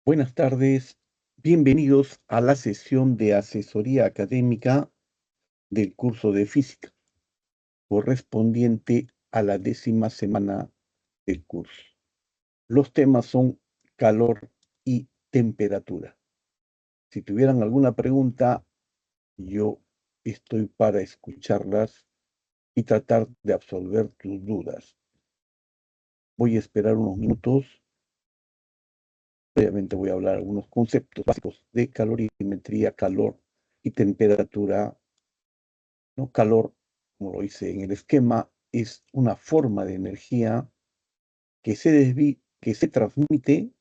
Buenas tardes, bienvenidos a la sesión de asesoría académica del curso de física, correspondiente a la 10ª semana del curso. Los temas son calor y temperatura. Si tuvieran alguna pregunta, yo estoy para escucharlas y tratar de absolver tus dudas. Voy a esperar unos minutos. Obviamente voy a hablar algunos conceptos básicos de calorimetría, calor y temperatura. ¿No? Calor, como lo hice en el esquema, es una forma de energía que se transmite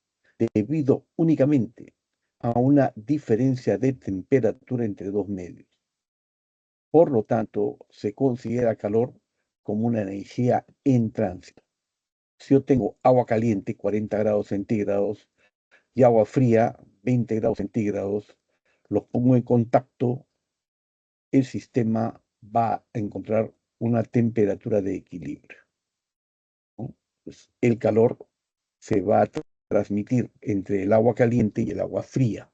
debido únicamente a una diferencia de temperatura entre dos medios. Por lo tanto, se considera calor como una energía en tránsito. Si yo tengo agua caliente, 40 grados centígrados, y agua fría, 20 grados centígrados, los pongo en contacto, el sistema va a encontrar una temperatura de equilibrio, ¿no? Pues el calor se va a transmitir entre el agua caliente y el agua fría,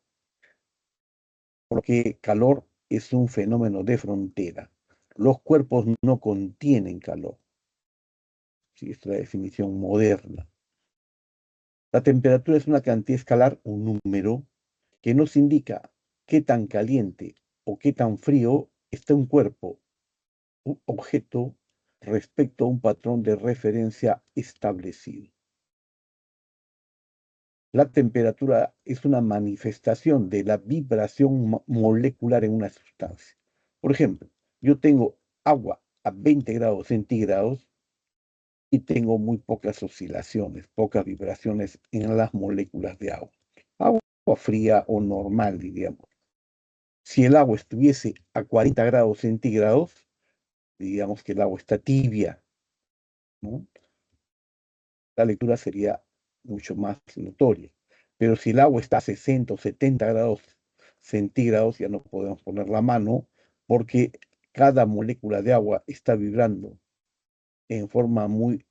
porque calor es un fenómeno de frontera. Los cuerpos no contienen calor. Sí, esta es la definición moderna. La temperatura es una cantidad escalar, un número, que nos indica qué tan caliente o qué tan frío está un cuerpo, un objeto, respecto a un patrón de referencia establecido. La temperatura es una manifestación de la vibración molecular en una sustancia. Por ejemplo, yo tengo agua a 20 grados centígrados y tengo muy pocas oscilaciones, pocas vibraciones en las moléculas de agua. Agua fría o normal, diríamos. Si el agua estuviese a 40 grados centígrados, diríamos que el agua está tibia, ¿no? La lectura sería mucho más notoria. Pero si el agua está a 60 o 70 grados centígrados, ya no podemos poner la mano porque cada molécula de agua está vibrando en forma muy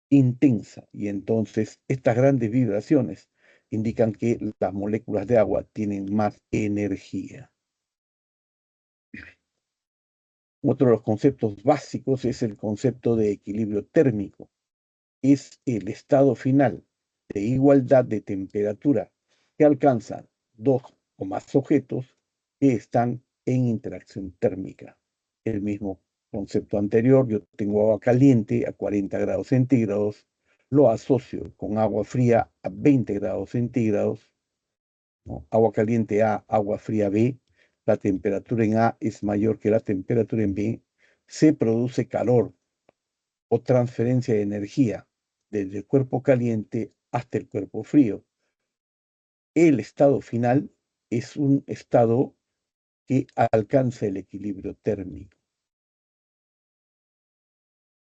intensa y entonces estas grandes vibraciones indican que las moléculas de agua tienen más energía. Otro de los conceptos básicos es el concepto de equilibrio térmico. Es el estado final de igualdad de temperatura que alcanzan dos o más objetos que están en interacción térmica. El mismo concepto anterior, yo tengo agua caliente a 40 grados centígrados, lo asocio con agua fría a 20 grados centígrados, ¿no? Agua caliente A, agua fría B, la temperatura en A es mayor que la temperatura en B, se produce calor o transferencia de energía desde el cuerpo caliente hasta el cuerpo frío. El estado final es un estado que alcanza el equilibrio térmico.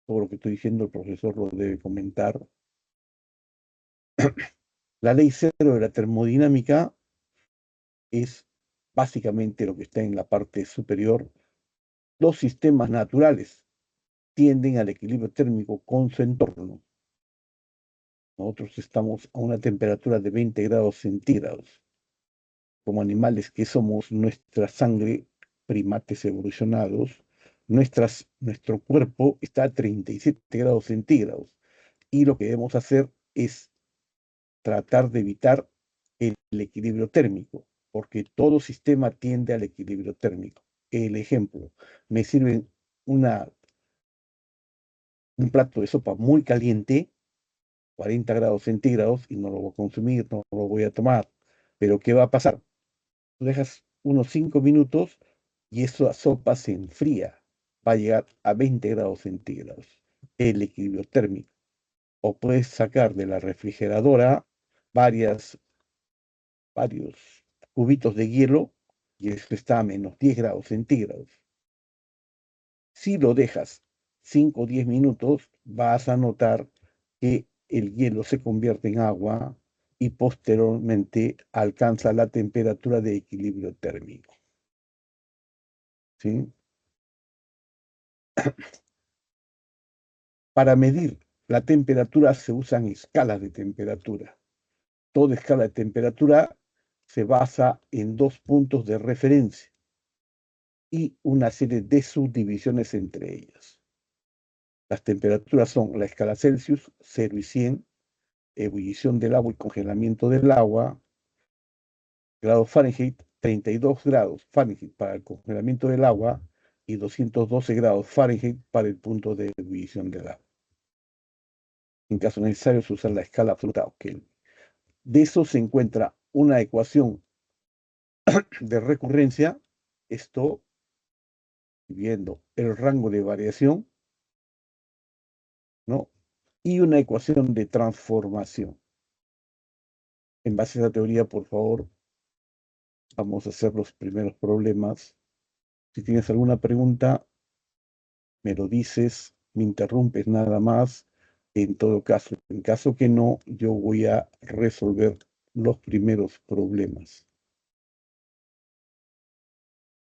Todo lo que estoy diciendo el profesor lo debe comentar. La ley cero de la termodinámica es básicamente lo que está en la parte superior. Los sistemas naturales tienden al equilibrio térmico con su entorno. Nosotros estamos a una temperatura de 20 grados centígrados. Como animales que somos, nuestra sangre, primates evolucionados, nuestro cuerpo está a 37 grados centígrados. Y lo que debemos hacer es tratar de evitar el equilibrio térmico, porque todo sistema tiende al equilibrio térmico. El ejemplo, me sirven un plato de sopa muy caliente, 40 grados centígrados, y no lo voy a consumir, no lo voy a tomar. Pero ¿qué va a pasar? Tú dejas unos 5 minutos y esa sopa se enfría. Va a llegar a 20 grados centígrados, el equilibrio térmico. O puedes sacar de la refrigeradora varios cubitos de hielo y esto está a menos 10 grados centígrados. Si lo dejas 5 o 10 minutos, vas a notar que el hielo se convierte en agua y posteriormente alcanza la temperatura de equilibrio térmico. ¿Sí? Para medir la temperatura se usan escalas de temperatura. Toda escala de temperatura se basa en dos puntos de referencia y una serie de subdivisiones entre ellas. Las temperaturas son la escala Celsius, 0 y 100, ebullición del agua y congelamiento del agua, grados Fahrenheit, 32 grados Fahrenheit para el congelamiento del agua y 212 grados Fahrenheit para el punto de ebullición del agua. En caso necesario, se usa la escala absoluta o Kelvin. De eso se encuentra una ecuación de recurrencia, esto viendo el rango de variación, ¿no? Y una ecuación de transformación. En base a esa teoría, por favor, vamos a hacer los primeros problemas. Si tienes alguna pregunta, me lo dices, me interrumpes nada más. En todo caso, en caso que no, yo voy a resolver los primeros problemas.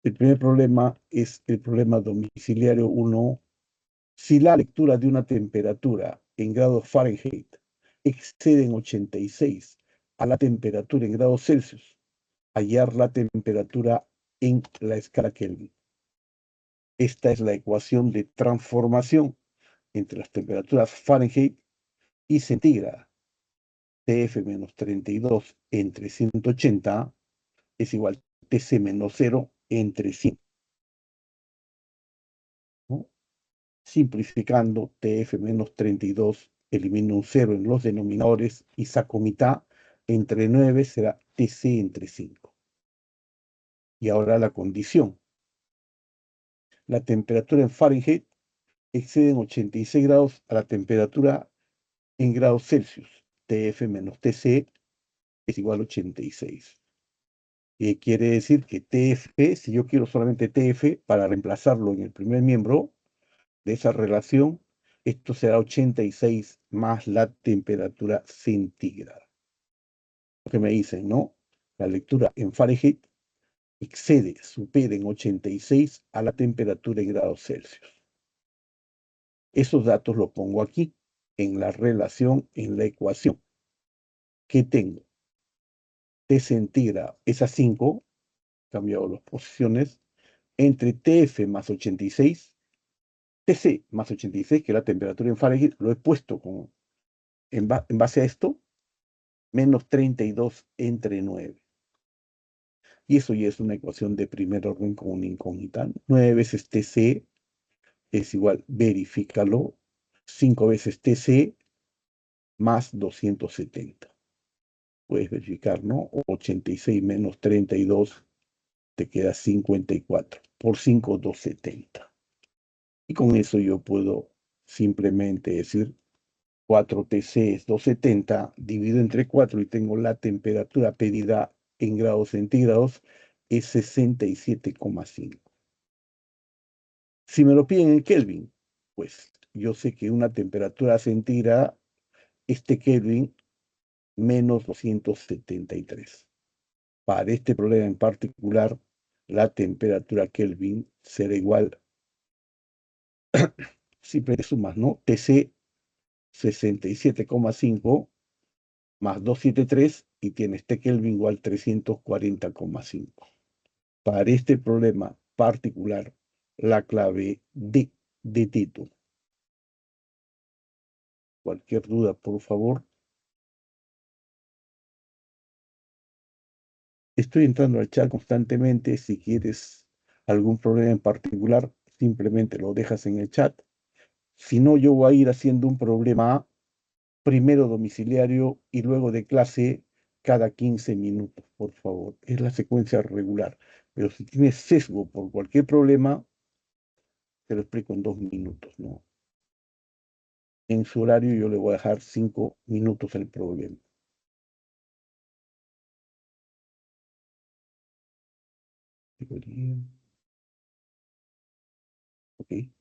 El primer problema es el problema domiciliario 1. Si la lectura de una temperatura en grados Fahrenheit excede en 86 a la temperatura en grados Celsius, hallar la temperatura en la escala Kelvin. Esta es la ecuación de transformación entre las temperaturas Fahrenheit y centígrada. TF menos 32 entre 180 es igual a TC menos 0 entre 100. ¿No? Simplificando, TF menos 32 elimino un 0 en los denominadores y saco mitad. Entre 9 será TC entre 5. Y ahora la condición. La temperatura en Fahrenheit excede en 86 grados a la temperatura en grados Celsius. TF menos TC es igual a 86. Quiere decir que TF, si yo quiero solamente TF, para reemplazarlo en el primer miembro de esa relación, esto será 86 más la temperatura centígrada. Lo que me dicen, ¿no? La lectura en Fahrenheit excede, supera en 86 a la temperatura en grados Celsius. Esos datos los pongo aquí, en la relación, en la ecuación. ¿Qué tengo? T centígrada es a 5, cambiado las posiciones, entre TF más 86, TC más 86, que es la temperatura en Fahrenheit, lo he puesto en base a esto, menos 32 entre 9. Y eso ya es una ecuación de primer orden con una incógnita. 9 veces TC es igual, verifícalo, 5 veces TC más 270. Puedes verificar, ¿no? 86 menos 32 te queda 54. Por 5, 270. Y con eso yo puedo simplemente decir 4TC es 270, divido entre 4 y tengo la temperatura pedida en grados centígrados, es 67,5. Si me lo piden en Kelvin, pues yo sé que una temperatura centígrada, este Kelvin, menos 273. Para este problema en particular, la temperatura Kelvin será igual, simplemente sumas, ¿no? TC 67,5 más 273 y tienes T Kelvin igual 340,5. Para este problema particular, la clave de título. Cualquier duda, por favor. Estoy entrando al chat constantemente. Si quieres algún problema en particular, simplemente lo dejas en el chat. Si no, yo voy a ir haciendo un problema primero domiciliario y luego de clase cada 15 minutos, por favor. Es la secuencia regular. Pero si tienes sesgo por cualquier problema, te lo explico en 2 minutos, ¿no? En su horario yo le voy a dejar 5 minutos el problema. Ok.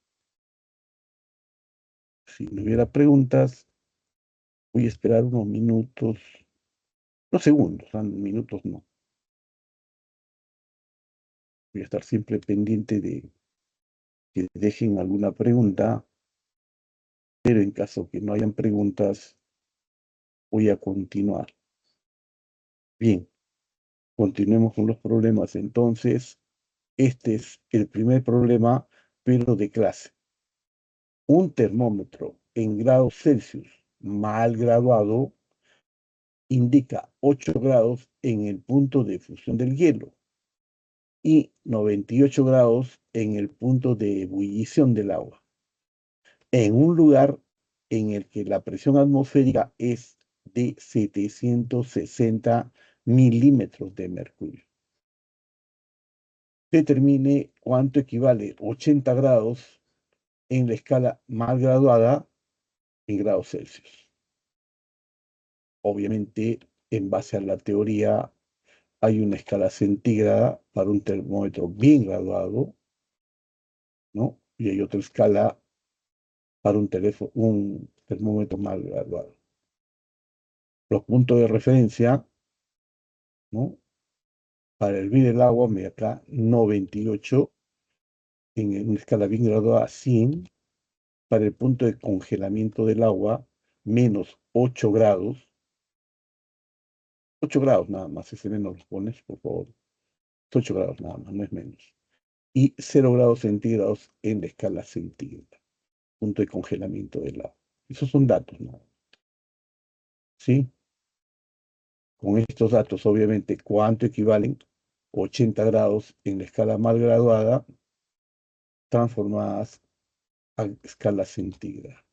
Si no hubiera preguntas, voy a esperar unos minutos, no segundos, minutos no. Voy a estar siempre pendiente de que dejen alguna pregunta, pero en caso que no hayan preguntas, voy a continuar. Bien, continuemos con los problemas. Entonces, este es el primer problema, pero de clase. Un termómetro en grados Celsius mal graduado indica 8 grados en el punto de fusión del hielo y 98 grados en el punto de ebullición del agua, en un lugar en el que la presión atmosférica es de 760 milímetros de mercurio. Determine cuánto equivale 80 grados en la escala mal graduada en grados Celsius. Obviamente, en base a la teoría, hay una escala centígrada para un termómetro bien graduado, ¿no? Y hay otra escala para un termómetro mal graduado. Los puntos de referencia, ¿no? Para hervir el agua, me acá 98, en una escala bien graduada 100, para el punto de congelamiento del agua, menos 8 grados, 8 grados nada más, ese menos los pones, por favor, 8 grados nada más, no es menos. Y 0 grados centígrados en la escala centígrada, punto de congelamiento del agua. Esos son datos, ¿no? ¿Sí? Con estos datos, obviamente, ¿cuánto equivalen 80 grados en la escala mal graduada transformadas a escala centígrada?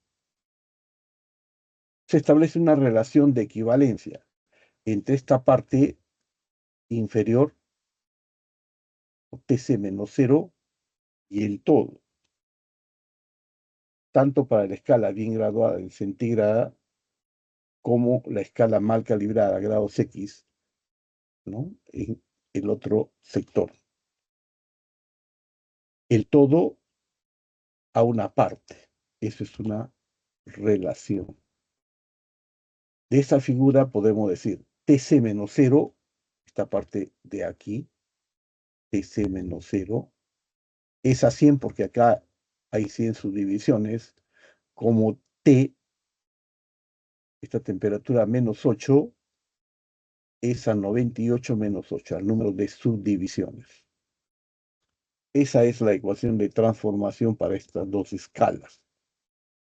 Se establece una relación de equivalencia entre esta parte inferior, TC menos cero, y el todo, tanto para la escala bien graduada en centígrada como la escala mal calibrada, grados X, ¿no? En el otro sector. El todo a una parte. Eso es una relación. De esta figura podemos decir TC menos cero, esta parte de aquí, TC menos cero, es a 100 porque acá hay 100 subdivisiones, como T, esta temperatura menos 8, es a 98 menos 8, al número de subdivisiones. Esa es la ecuación de transformación para estas dos escalas.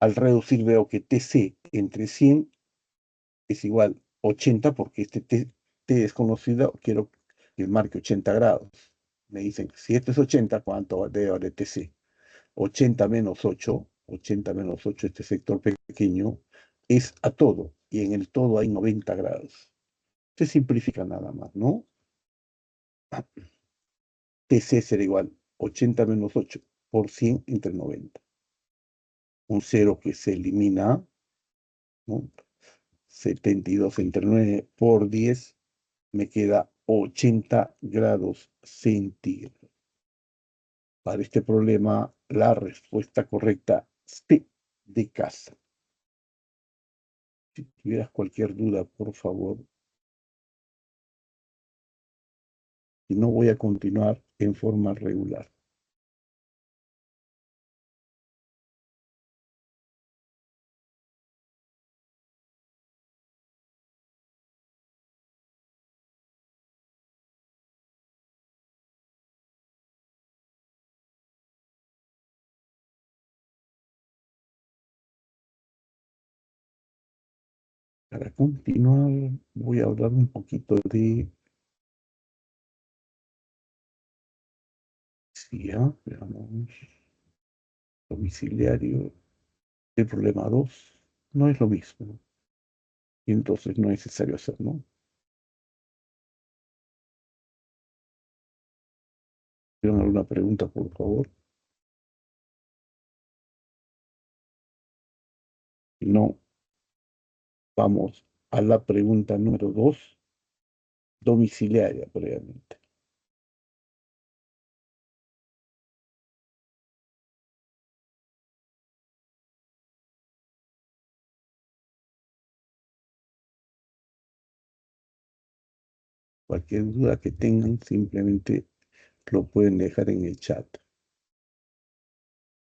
Al reducir veo que TC entre 100 es igual 80 porque este T desconocido quiero que marque 80 grados. Me dicen, si esto es 80, ¿cuánto debe valer TC? 80 menos 8, 80 menos 8, este sector pequeño, es a todo, y en el todo hay 90 grados. Se simplifica nada más, ¿no? TC será igual 80 menos 8 por 100 entre 90. Un cero que se elimina, ¿no? 72 entre 9 por 10 me queda 80 grados centígrados. Para este problema, la respuesta correcta C de casa. Si tuvieras cualquier duda, por favor, si no voy a continuar en forma regular. Para continuar, voy a hablar un poquito de veamos, domiciliario. El problema 2 no es lo mismo, y entonces no es necesario hacer, ¿no? ¿Tienen alguna pregunta, por favor? Si no, vamos a la pregunta número 2, domiciliaria previamente. Cualquier duda que tengan, simplemente lo pueden dejar en el chat,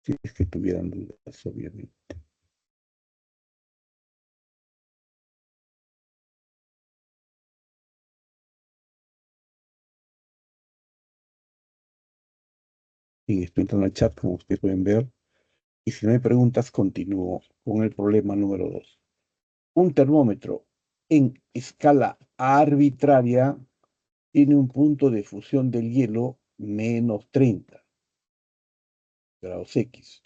si es que tuvieran dudas, obviamente. Y estoy entrando al chat, como ustedes pueden ver. Y si no hay preguntas, continúo con el problema número 2. Un termómetro en escala arbitraria tiene un punto de fusión del hielo menos 30 grados X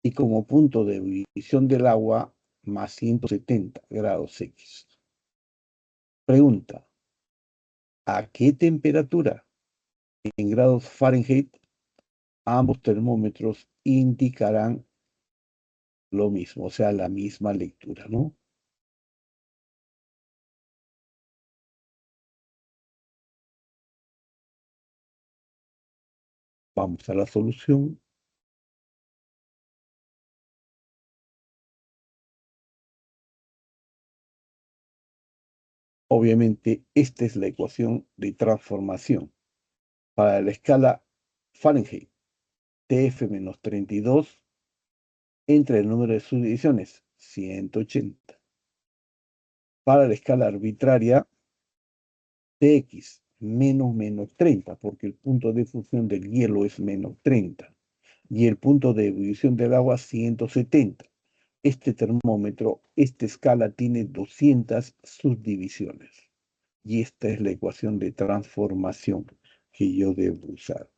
y como punto de ebullición del agua más 170 grados X. Pregunta, ¿a qué temperatura en grados Fahrenheit ambos termómetros indicarán lo mismo, o sea, la misma lectura, ¿no? Vamos a la solución. Obviamente, esta es la ecuación de transformación. Para la escala Fahrenheit, TF-32 entre el número de subdivisiones, 180. Para la escala arbitraria, Tx menos 30, porque el punto de fusión del hielo es menos 30 y el punto de ebullición del agua 170. Este termómetro, esta escala tiene 200 subdivisiones y esta es la ecuación de transformación que yo debo usar.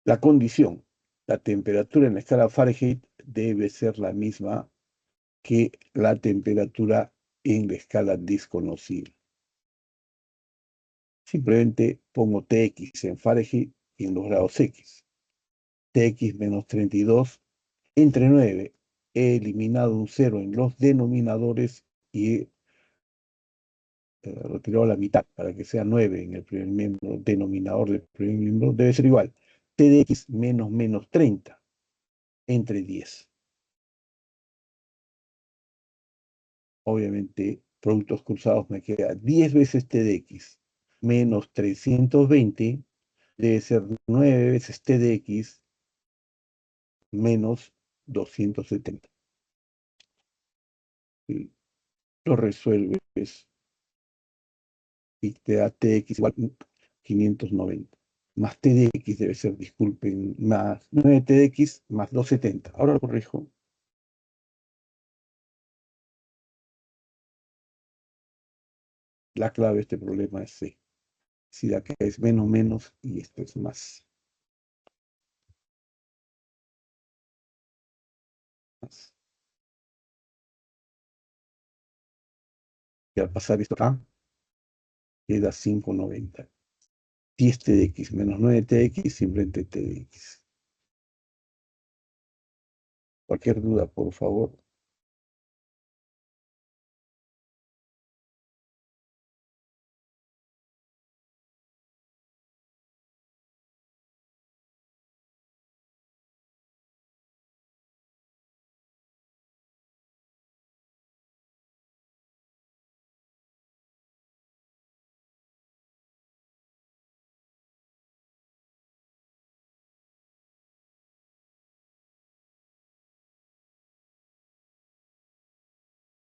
La condición, la temperatura en la escala Fahrenheit debe ser la misma que la temperatura en la escala desconocida. Simplemente pongo Tx en Fahrenheit y en los grados X. Tx menos 32 entre 9. He eliminado un cero en los denominadores y he retirado la mitad para que sea 9 en el primer miembro, denominador del primer miembro. Debe ser igual. T de x menos 30 entre 10. Obviamente, productos cruzados me queda 10 veces T de x menos 320 debe ser 9 veces T de x menos 270. Y lo resuelves y te da Tx igual 590. Más Tdx debe ser, disculpen, más 9Tdx más 270. Ahora lo corrijo. La clave de este problema es C. Si de acá es menos y esto es más. Y al pasar esto acá, queda 590. 10Tdx menos 9Tx, simplemente Tdx. Cualquier duda, por favor.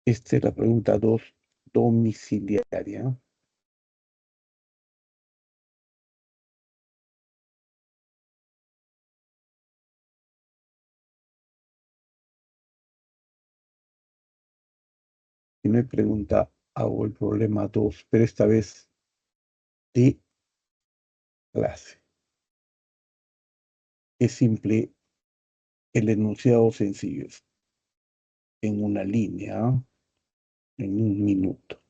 Esta es la pregunta 2, domiciliaria. Si no hay pregunta, hago el problema 2, pero esta vez de clase. Es simple, el enunciado sencillo es en una línea, en un minuto.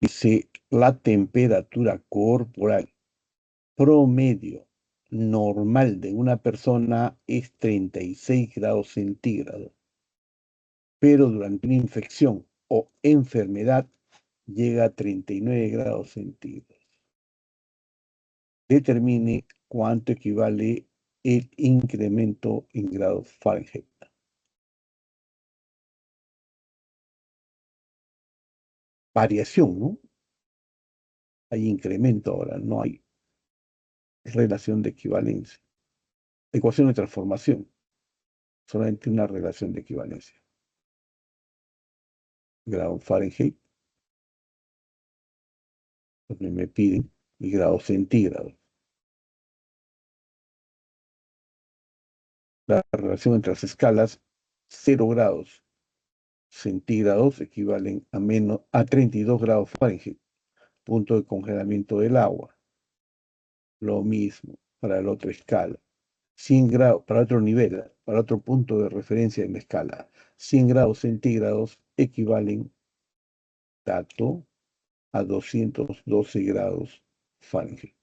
Dice, la temperatura corporal promedio normal de una persona es 36 grados centígrados, pero durante una infección o enfermedad llega a 39 grados centígrados. Determine cuánto equivale el incremento en grados Fahrenheit. Variación, ¿no? Hay incremento ahora, no hay relación de equivalencia. Ecuación de transformación, solamente una relación de equivalencia. Grado Fahrenheit, lo que me piden, y grados centígrados. La relación entre las escalas, 0 grados centígrados equivalen a 32 grados Fahrenheit, punto de congelamiento del agua. Lo mismo para la otra escala. 100 grados, para otro nivel, para otro punto de referencia en la escala. 100 grados centígrados equivalen, dato, a 212 grados Fahrenheit.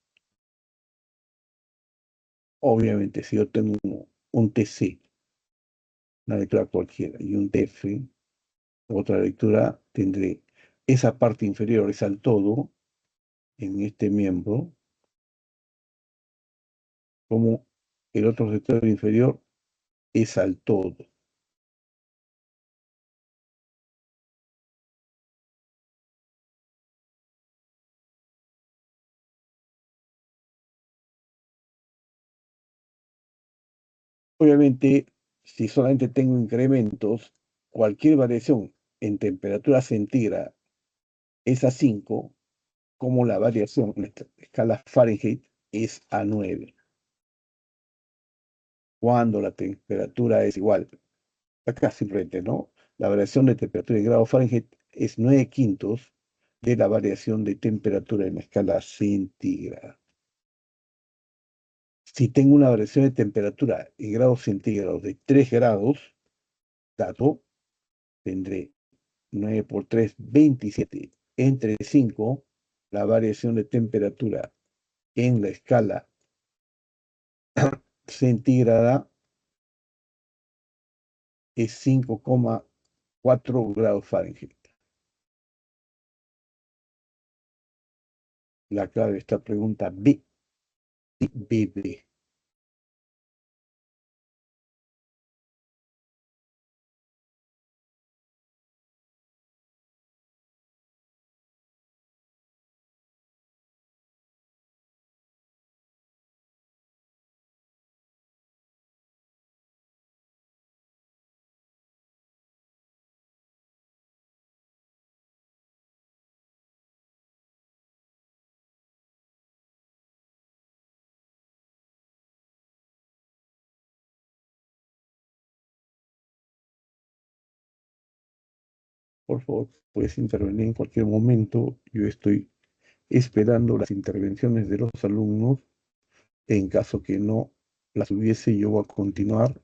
Obviamente, si yo tengo un TC, una lectura cualquiera, y un TF, otra lectura, tendré esa parte inferior, es al todo, en este miembro, como el otro sector inferior es al todo. Obviamente, si solamente tengo incrementos, cualquier variación en temperatura centígrada es a 5, como la variación en la escala Fahrenheit es a 9. Cuando la temperatura es igual, acá simplemente, ¿no? La variación de temperatura en grado Fahrenheit es 9 quintos de la variación de temperatura en la escala centígrada. Si tengo una variación de temperatura en grados centígrados de 3 grados, dato, tendré 9 por 3, 27. Entre 5, la variación de temperatura en la escala centígrada es 5,4 grados Fahrenheit. La clave de esta pregunta B, B. Por favor, puedes intervenir en cualquier momento. Yo estoy esperando las intervenciones de los alumnos. En caso que no las hubiese, yo voy a continuar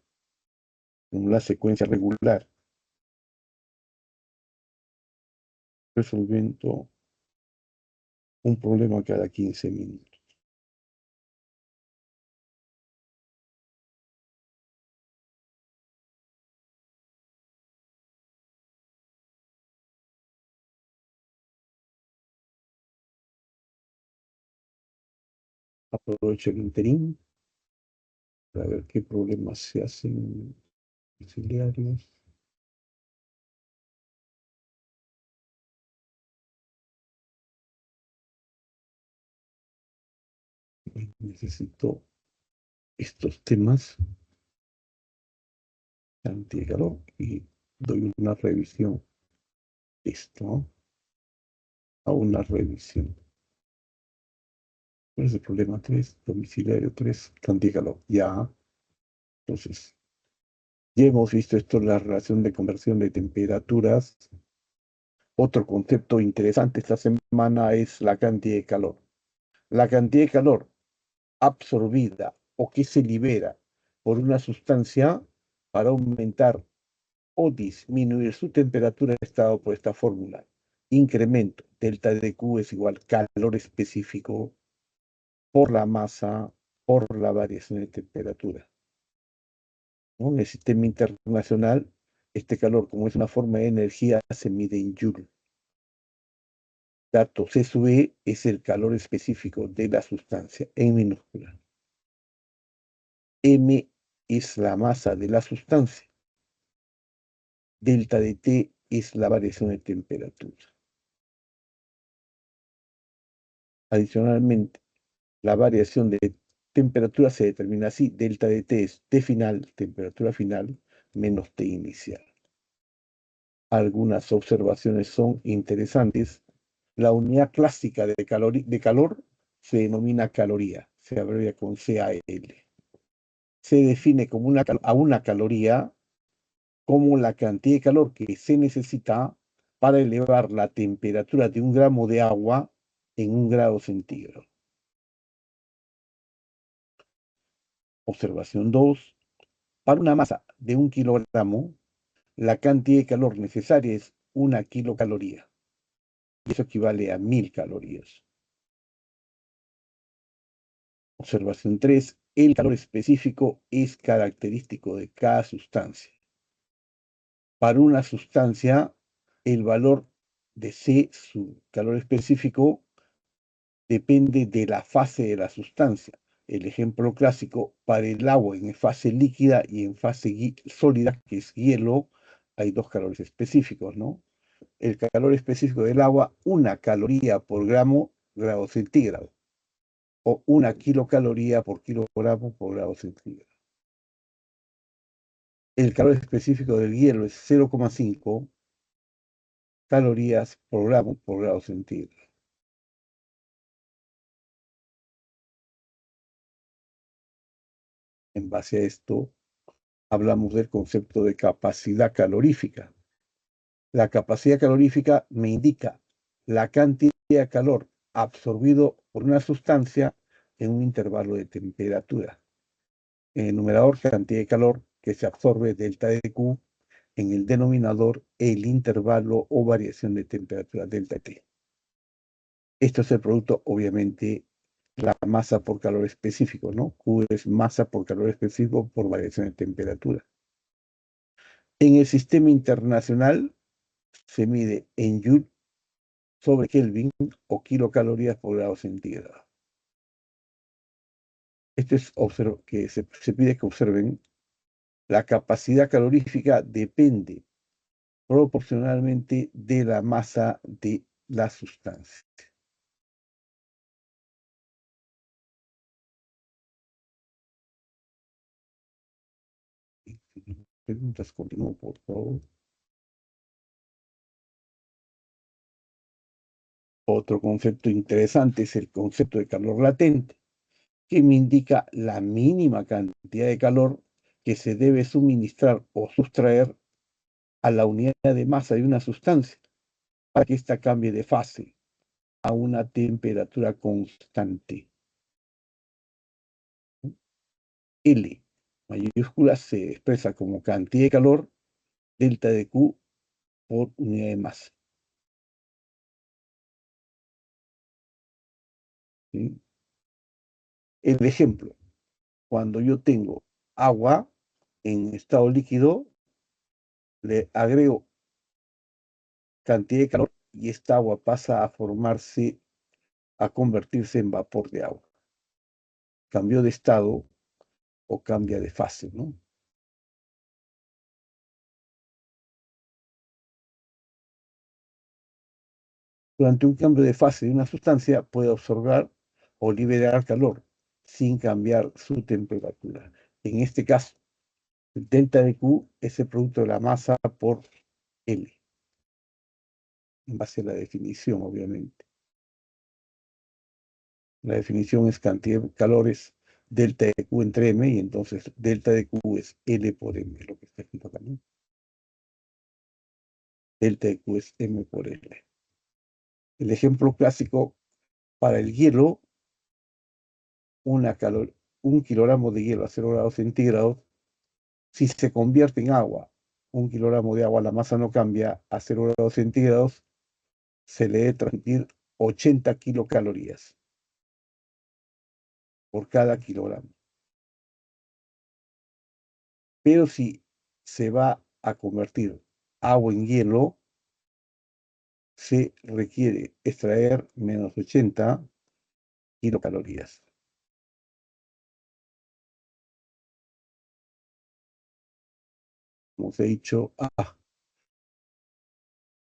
con la secuencia regular, resolviendo un problema cada 15 minutos. Aprovecho el interín para ver qué problemas se hacen auxiliares. Necesito estos temas anti-calor y doy una revisión. Esto a una revisión. ¿Cuál es el problema 3? Domiciliario 3, anti-calor. Ya, entonces, ya hemos visto esto, la relación de conversión de temperaturas. Otro concepto interesante esta semana es la cantidad de calor. La cantidad de calor absorbida o que se libera por una sustancia para aumentar o disminuir su temperatura está dado por esta fórmula. Incremento delta de Q es igual calor específico por la masa por la variación de temperatura, ¿no? En el sistema internacional, este calor, como es una forma de energía, se mide en Joule. Dato C sub E es el calor específico de la sustancia en minúscula. M es la masa de la sustancia. Delta de T es la variación de temperatura. Adicionalmente, la variación de temperatura se determina así. Delta de T es T final, temperatura final, menos T inicial. Algunas observaciones son interesantes. La unidad clásica de calor se denomina caloría, se abrevia con CAL. Se define como a una caloría como la cantidad de calor que se necesita para elevar la temperatura de un gramo de agua en 1 grado centígrado. Observación 2. Para una masa de 1 kilogramo, la cantidad de calor necesaria es 1 kilocaloría. Y eso equivale a 1000 calorías. Observación 3. El calor específico es característico de cada sustancia. Para una sustancia, el valor de C, su calor específico, depende de la fase de la sustancia. El ejemplo clásico, para el agua en fase líquida y en fase sólida, que es hielo, hay dos calores específicos, ¿no? El calor específico del agua, 1 caloría por grado centígrado, o 1 kilocaloría por kilogramo por grado centígrado. El calor específico del hielo es 0,5 calorías por gramo por grado centígrado. En base a esto, hablamos del concepto de capacidad calorífica. La capacidad calorífica me indica la cantidad de calor absorbido por una sustancia en un intervalo de temperatura. En el numerador, cantidad de calor que se absorbe delta de Q. En el denominador, el intervalo o variación de temperatura delta T. Esto es el producto, obviamente, la masa por calor específico, ¿no? Q es masa por calor específico por variación de temperatura. En el sistema internacional se mide en Joule sobre Kelvin o kilocalorías por grado centígrado. Esto es que se pide que observen. La capacidad calorífica depende proporcionalmente de la masa de la sustancia. Preguntas, continúo, por favor. Otro concepto interesante es el concepto de calor latente, que me indica la mínima cantidad de calor que se debe suministrar o sustraer a la unidad de masa de una sustancia para que ésta cambie de fase a una temperatura constante. L mayúscula se expresa como cantidad de calor delta de Q por unidad de masa. ¿Sí? El ejemplo, cuando yo tengo agua en estado líquido, le agrego cantidad de calor y esta agua pasa a formarse, a convertirse en vapor de agua. Cambió de estado o cambia de fase, ¿no? Durante un cambio de fase de una sustancia puede absorber o liberar calor sin cambiar su temperatura. En este caso, el delta de Q es el producto de la masa por L, en base a la definición, obviamente. La definición es cantidad de calores delta de Q entre M, y entonces delta de Q es L por M, lo que está escrito acá, ¿no? Delta de Q es M por L. El ejemplo clásico para el hielo, un kilogramo de hielo a 0 grados centígrados, si se convierte en agua, 1 kilogramo de agua, la masa no cambia, a 0 grados centígrados, se le debe transmitir 80 kilocalorías por cada kilogramo. Pero si se va a convertir agua en hielo, se requiere extraer menos 80 kilocalorías. Como os he dicho,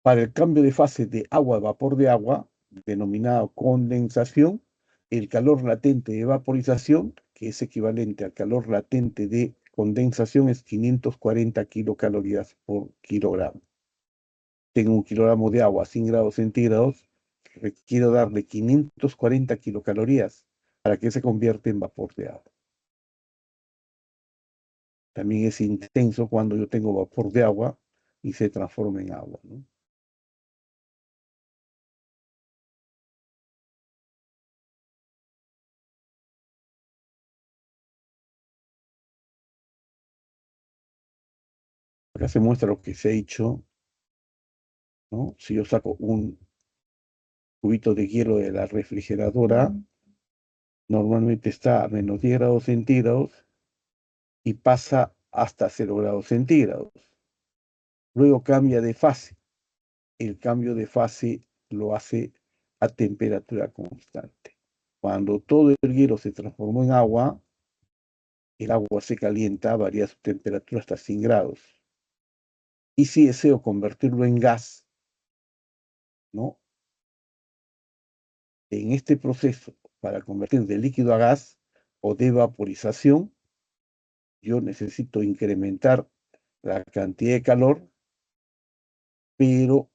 para el cambio de fase de agua a vapor de agua, denominado condensación, el calor latente de vaporización, que es equivalente al calor latente de condensación, es 540 kilocalorías por kilogramo. Tengo 1 kilogramo de agua a 100 grados centígrados, requiero darle 540 kilocalorías para que se convierta en vapor de agua. También es intenso cuando yo tengo vapor de agua y se transforma en agua, ¿no? Acá se muestra lo que se ha hecho, ¿no? Si yo saco un cubito de hielo de la refrigeradora, normalmente está a menos 10 grados centígrados y pasa hasta 0 grados centígrados. Luego cambia de fase. El cambio de fase lo hace a temperatura constante. Cuando todo el hielo se transformó en agua, el agua se calienta, varía su temperatura hasta 100 grados. Y si deseo convertirlo en gas, ¿no? En este proceso, para convertir de líquido a gas o de vaporización, yo necesito incrementar la cantidad de calor, pero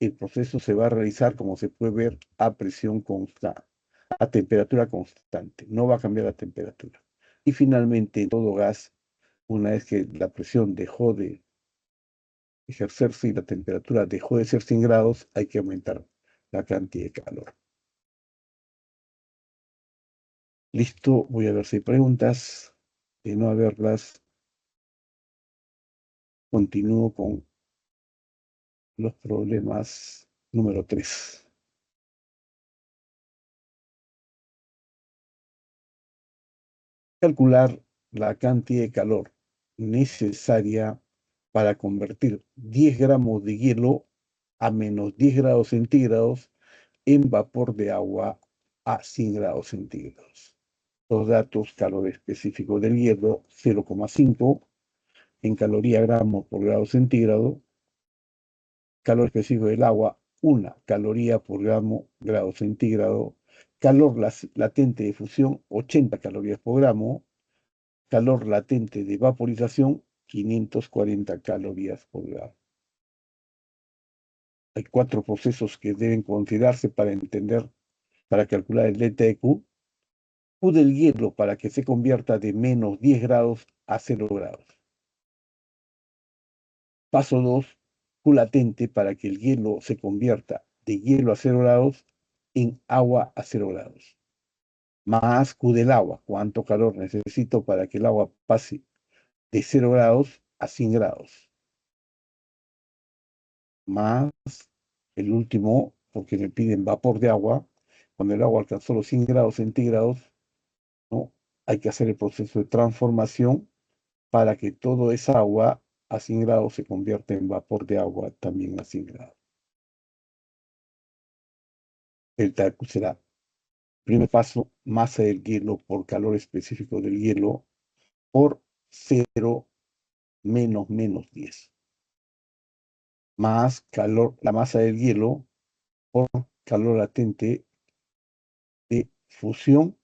el proceso se va a realizar, como se puede ver, a presión constante, a temperatura constante. No va a cambiar la temperatura. Y finalmente, en todo gas, una vez que la presión dejó de ejercerse y la temperatura dejó de ser 100 grados, hay que aumentar la cantidad de calor. Listo, voy a ver si hay preguntas. De no haberlas, continúo con los problemas número 3. Calcular la cantidad de calor necesaria para convertir 10 gramos de hielo a menos 10 grados centígrados en vapor de agua a 100 grados centígrados. Los datos: calor específico del hielo 0,5 en caloría gramo por grado centígrado, calor específico del agua 1 caloría por grado centígrado, calor latente de fusión 80 calorías por gramo, calor latente de vaporización 540 calorías por gramo. Hay 4 procesos que deben considerarse para calcular el delta de Q. Q del hielo para que se convierta de menos 10 grados a 0 grados. Paso 2, Q latente para que el hielo se convierta de hielo a 0 grados en agua a 0 grados. Más Q del agua, cuánto calor necesito para que el agua pase de 0 grados a 100 grados. Más el último, porque me piden vapor de agua, cuando el agua alcanzó los 100 grados centígrados, ¿no? Hay que hacer el proceso de transformación para que toda esa agua a 100 grados se convierta en vapor de agua también a 100 grados. El cálculo será: primer paso, masa del hielo por calor específico del hielo por 0 menos 10. Más calor, la masa del hielo por calor latente de fusión,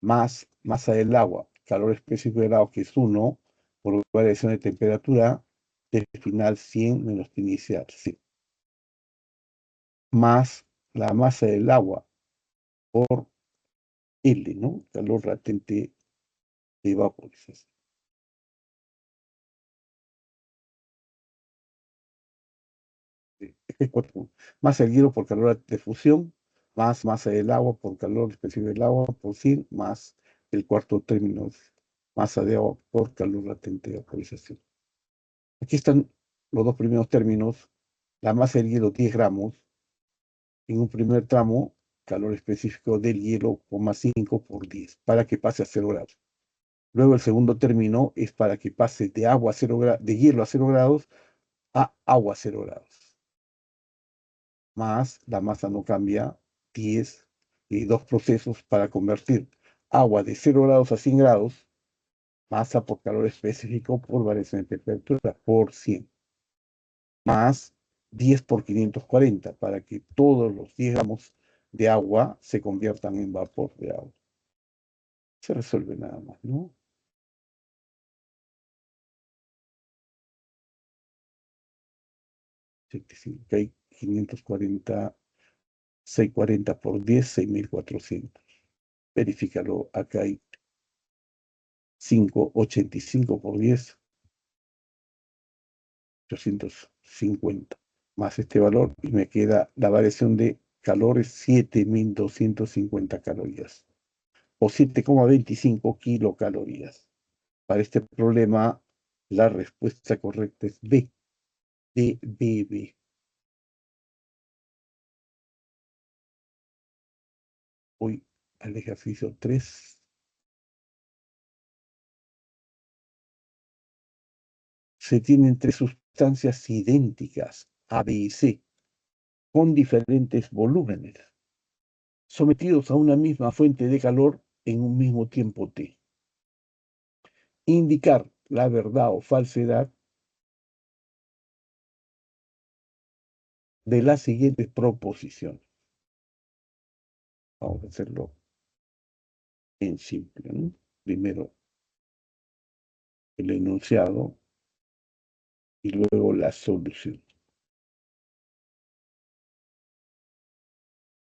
más masa del agua, calor específico del agua, que es 1, por variación de temperatura, del final 100 menos T inicial, 100. Más la masa del agua por L, ¿no? Calor latente de vaporización. Masa del hielo por calor de fusión, más masa del agua por calor específico del agua, por 100, más el cuarto término, masa de agua por calor latente de vaporización. Aquí están los dos primeros términos. La masa del hielo 10 gramos, en un primer tramo, calor específico del hielo, 5 por 10, para que pase a 0 grados. Luego el segundo término es para que pase de agua a 0 de hielo a 0 grados a agua a 0 grados. Más la masa no cambia, 10, y dos procesos para convertir agua de 0 grados a 100 grados, masa por calor específico por variación de temperatura, por 100. Más 10 por 540, para que todos los 10 gramos de agua se conviertan en vapor de agua. Se resuelve nada más, ¿no? 75, que hay 540, 640 por 10, 6.400. Verifícalo, acá hay 585 por 10, 850. Más este valor y me queda la variación de calor es 7.250 calorías o 7,25 kilocalorías. Para este problema, la respuesta correcta es B, D, B, B. Voy al ejercicio 3. Se tienen tres sustancias idénticas, A, B y C, con diferentes volúmenes, sometidos a una misma fuente de calor en un mismo tiempo T. Indicar la verdad o falsedad de las siguientes proposiciones. Vamos a hacerlo en simple, ¿no? Primero el enunciado y luego la solución.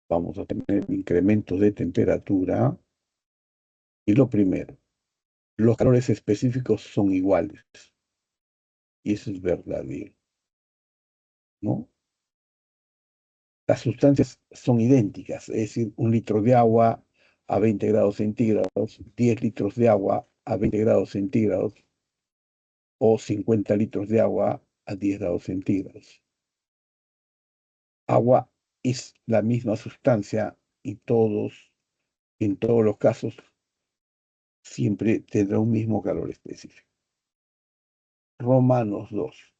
Vamos a tener incrementos de temperatura y lo primero, los calores específicos son iguales y eso es verdadero, ¿no? Las sustancias son idénticas, es decir, un litro de agua a 20 grados centígrados, 10 litros de agua a 20 grados centígrados o 50 litros de agua a 10 grados centígrados. Agua es la misma sustancia y en todos los casos, siempre tendrá un mismo calor específico. Romanos 2.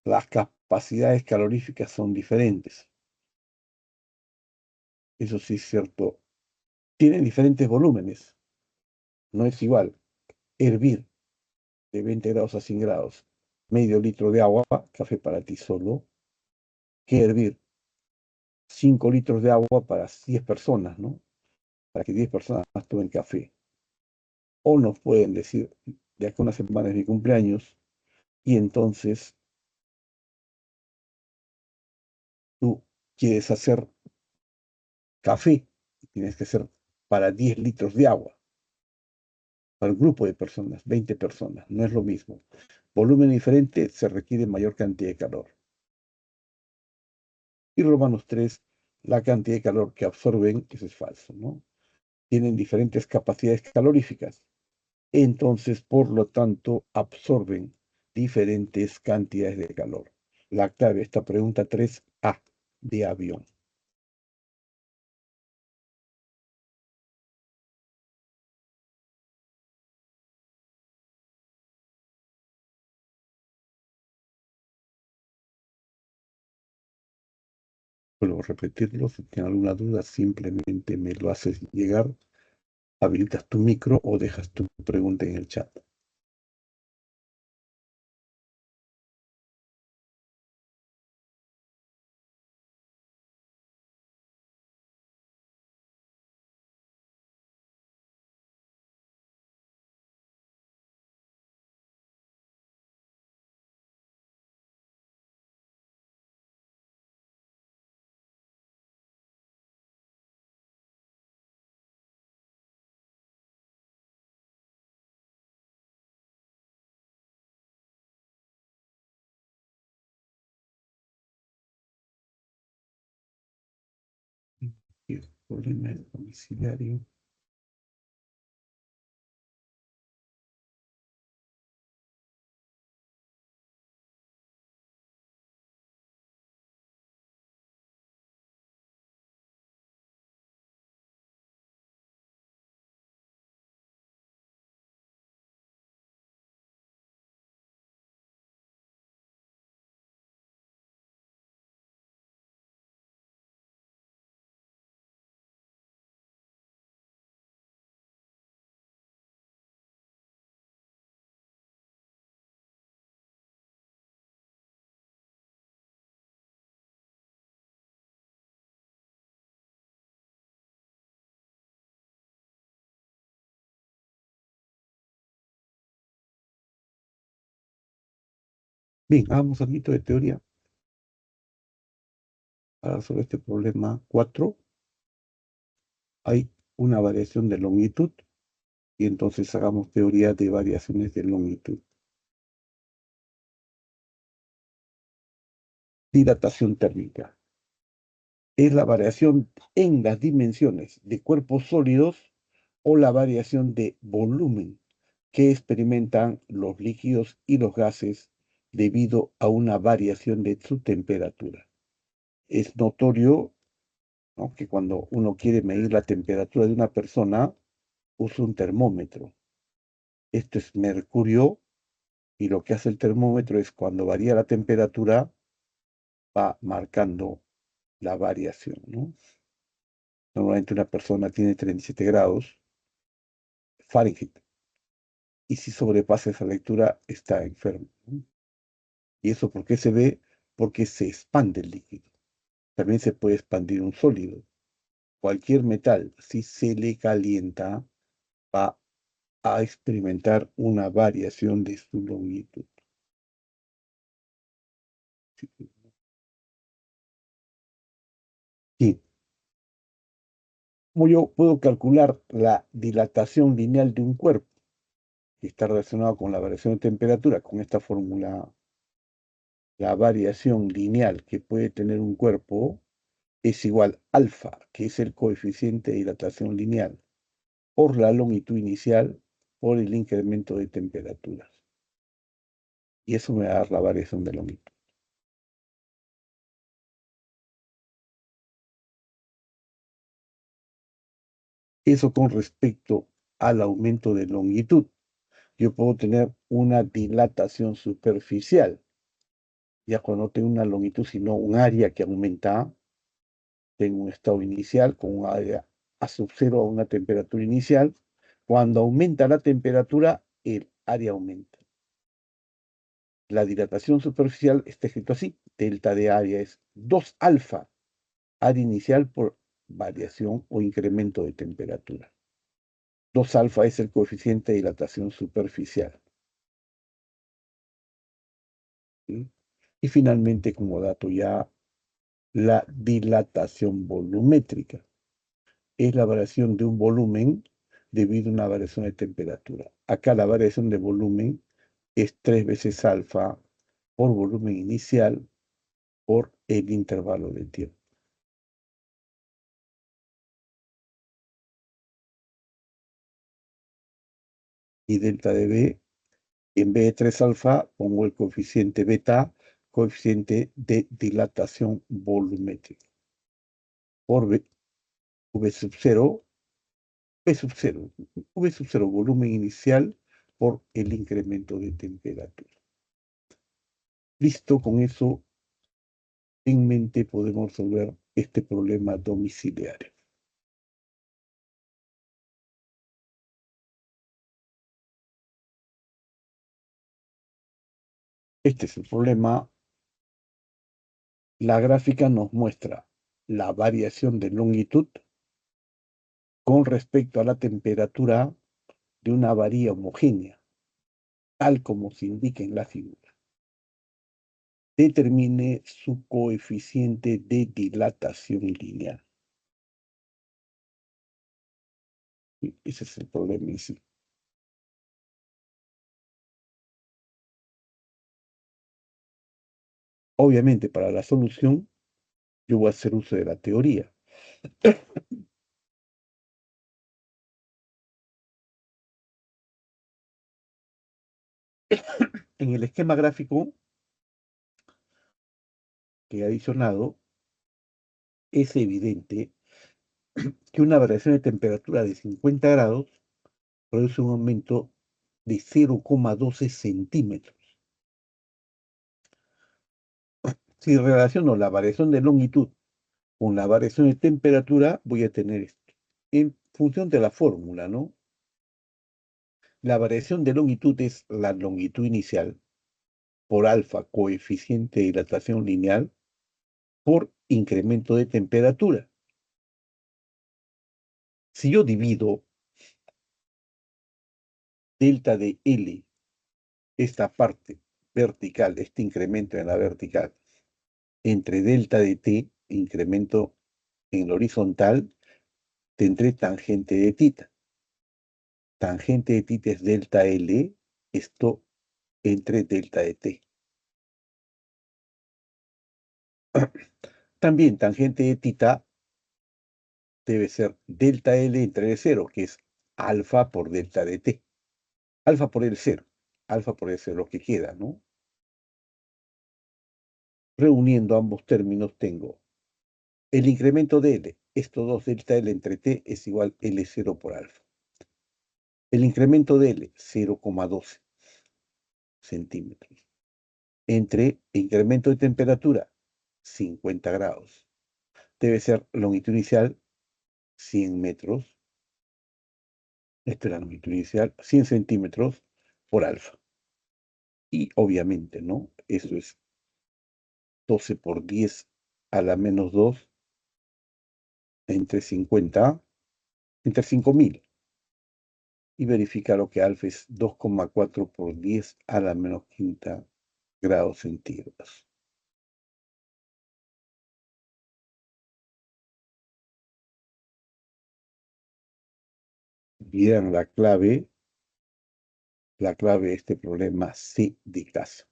Las capacidades caloríficas son diferentes. Eso sí es cierto. Tienen diferentes volúmenes. No es igual. Hervir de 20 grados a 100 grados, medio litro de agua, café para ti solo, que hervir 5 litros de agua para 10 personas, ¿no? Para que 10 personas tomen café. O nos pueden decir, de acá a una semana es mi cumpleaños, y entonces tú quieres hacer café, tienes que hacer para 10 litros de agua, para un grupo de personas, 20 personas, no es lo mismo. Volumen diferente, se requiere mayor cantidad de calor. Y Romanos 3, la cantidad de calor que absorben, eso es falso, ¿no? Tienen diferentes capacidades caloríficas. Entonces, por lo tanto, absorben diferentes cantidades de calor. La clave de esta pregunta 3A de avión. Vuelvo a repetirlo, si tienes alguna duda, simplemente me lo haces llegar, habilitas tu micro o dejas tu pregunta en el chat. Y el problema es domiciliario. Bien, hagamos algo de teoría para resolver este problema 4. Hay una variación de longitud y entonces hagamos teoría de variaciones de longitud. Dilatación térmica es la variación en las dimensiones de cuerpos sólidos o la variación de volumen que experimentan los líquidos y los gases debido a una variación de su temperatura. Es notorio, ¿no?, que cuando uno quiere medir la temperatura de una persona, usa un termómetro. Esto es mercurio y lo que hace el termómetro es cuando varía la temperatura, va marcando la variación, ¿no? Normalmente una persona tiene 37 grados Fahrenheit y si sobrepasa esa lectura está enfermo, ¿no? ¿Y eso por qué se ve? Porque se expande el líquido. También se puede expandir un sólido. Cualquier metal, si se le calienta, va a experimentar una variación de su longitud. Sí, como yo puedo calcular la dilatación lineal de un cuerpo, que está relacionado con la variación de temperatura, con esta fórmula, la variación lineal que puede tener un cuerpo es igual alfa, que es el coeficiente de dilatación lineal, por la longitud inicial por el incremento de temperaturas. Y eso me va a dar la variación de longitud. Eso con respecto al aumento de longitud. Yo puedo tener una dilatación superficial, ya cuando tengo una longitud, sino un área que aumenta, tengo un estado inicial con un área a sub cero a una temperatura inicial. Cuando aumenta la temperatura, el área aumenta. La dilatación superficial está escrito así: delta de área es 2 alfa, área inicial por variación o incremento de temperatura. 2 alfa es el coeficiente de dilatación superficial. ¿Sí? Y finalmente, como dato ya, la dilatación volumétrica es la variación de un volumen debido a una variación de temperatura. Acá la variación de volumen es 3 veces alfa por volumen inicial por el intervalo de tiempo. Y delta de B, en vez de 3 alfa, pongo el coeficiente beta, coeficiente de dilatación volumétrica, por V, V sub 0, V sub 0, V sub 0, volumen inicial por el incremento de temperatura. Listo, con eso en mente podemos resolver este problema domiciliario. Este es el problema. La gráfica nos muestra la variación de longitud con respecto a la temperatura de una varía homogénea, tal como se indica en la figura. Determine su coeficiente de dilatación lineal. Y ese es el problema en sí. Obviamente, para la solución, yo voy a hacer uso de la teoría. En el esquema gráfico que he adicionado, es evidente que una variación de temperatura de 50 grados produce un aumento de 0,12 centímetros. Si relaciono la variación de longitud con la variación de temperatura, voy a tener esto. En función de la fórmula, ¿no? La variación de longitud es la longitud inicial por alfa, coeficiente de dilatación lineal, por incremento de temperatura. Si yo divido delta de L, esta parte, vertical, este incremento en la vertical, entre delta de t, incremento en la horizontal, tendré tangente de tita. Tangente de tita es delta L, esto entre delta de t. También tangente de tita debe ser delta L entre el 0, que es alfa por delta de t. Alfa por el 0. Alfa por el 0, lo que queda, ¿no? Reuniendo ambos términos tengo el incremento de L. Esto 2 delta L entre t es igual a L0 por alfa. El incremento de L, 0,12 centímetros. Entre incremento de temperatura, 50 grados. Debe ser longitud inicial, 100 metros. Esta es la longitud inicial, 100 centímetros por alfa. Y obviamente, ¿no? Eso es 12 por 10 a la menos 2 entre 50, entre 5000. Y verificar lo que alfa es 2,4 por 10 a la menos quinta grados centígrados. Vieran la clave de este problema C de casa.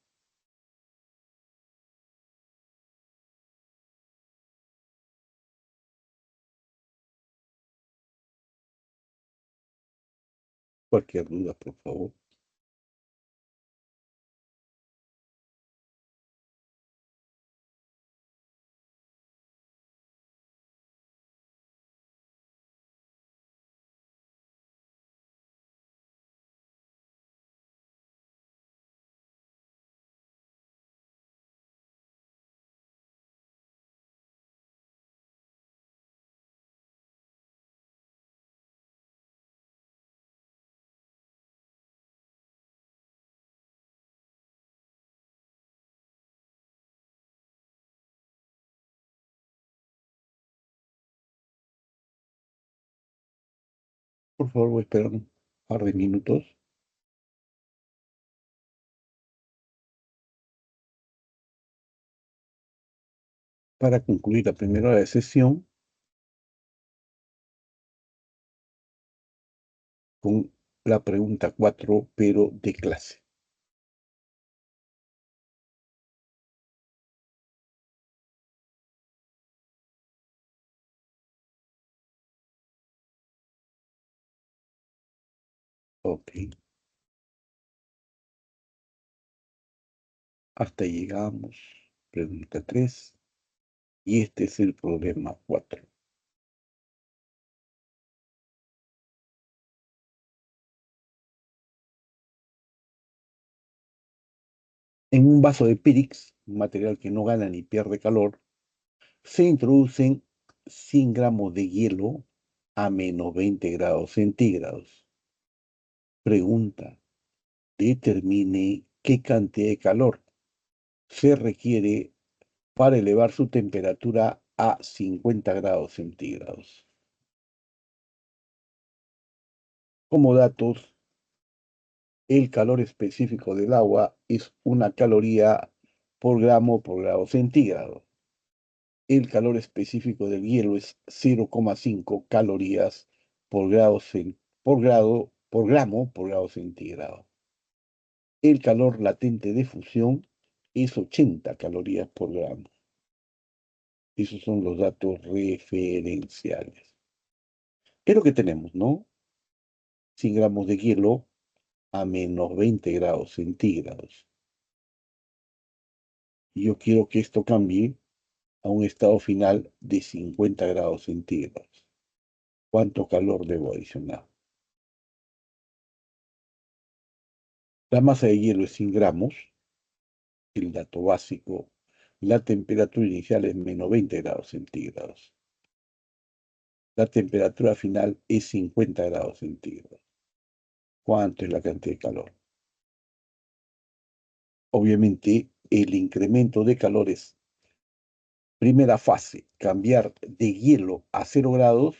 Cualquier duda, por favor. Por favor, voy a esperar un par de minutos para concluir la primera hora de sesión con la pregunta 4, pero de clase. Ok, hasta llegamos. Pregunta 3. Y este es el problema 4. En un vaso de Pyrex, un material que no gana ni pierde calor, se introducen 100 gramos de hielo a menos 20 grados centígrados. Pregunta, determine qué cantidad de calor se requiere para elevar su temperatura a 50 grados centígrados. Como datos, el calor específico del agua es 1 caloría por gramo por grado centígrado. El calor específico del hielo es 0,5 calorías por gramo por grado centígrado. El calor latente de fusión es 80 calorías por gramo. Esos son los datos referenciales. ¿Qué es lo que tenemos, no? 100 gramos de hielo a menos 20 grados centígrados. Y yo quiero que esto cambie a un estado final de 50 grados centígrados. ¿Cuánto calor debo adicionar? La masa de hielo es 100 gramos. El dato básico. La temperatura inicial es menos 20 grados centígrados. La temperatura final es 50 grados centígrados. ¿Cuánto es la cantidad de calor? Obviamente, el incremento de calor es, primera fase, cambiar de hielo a 0 grados,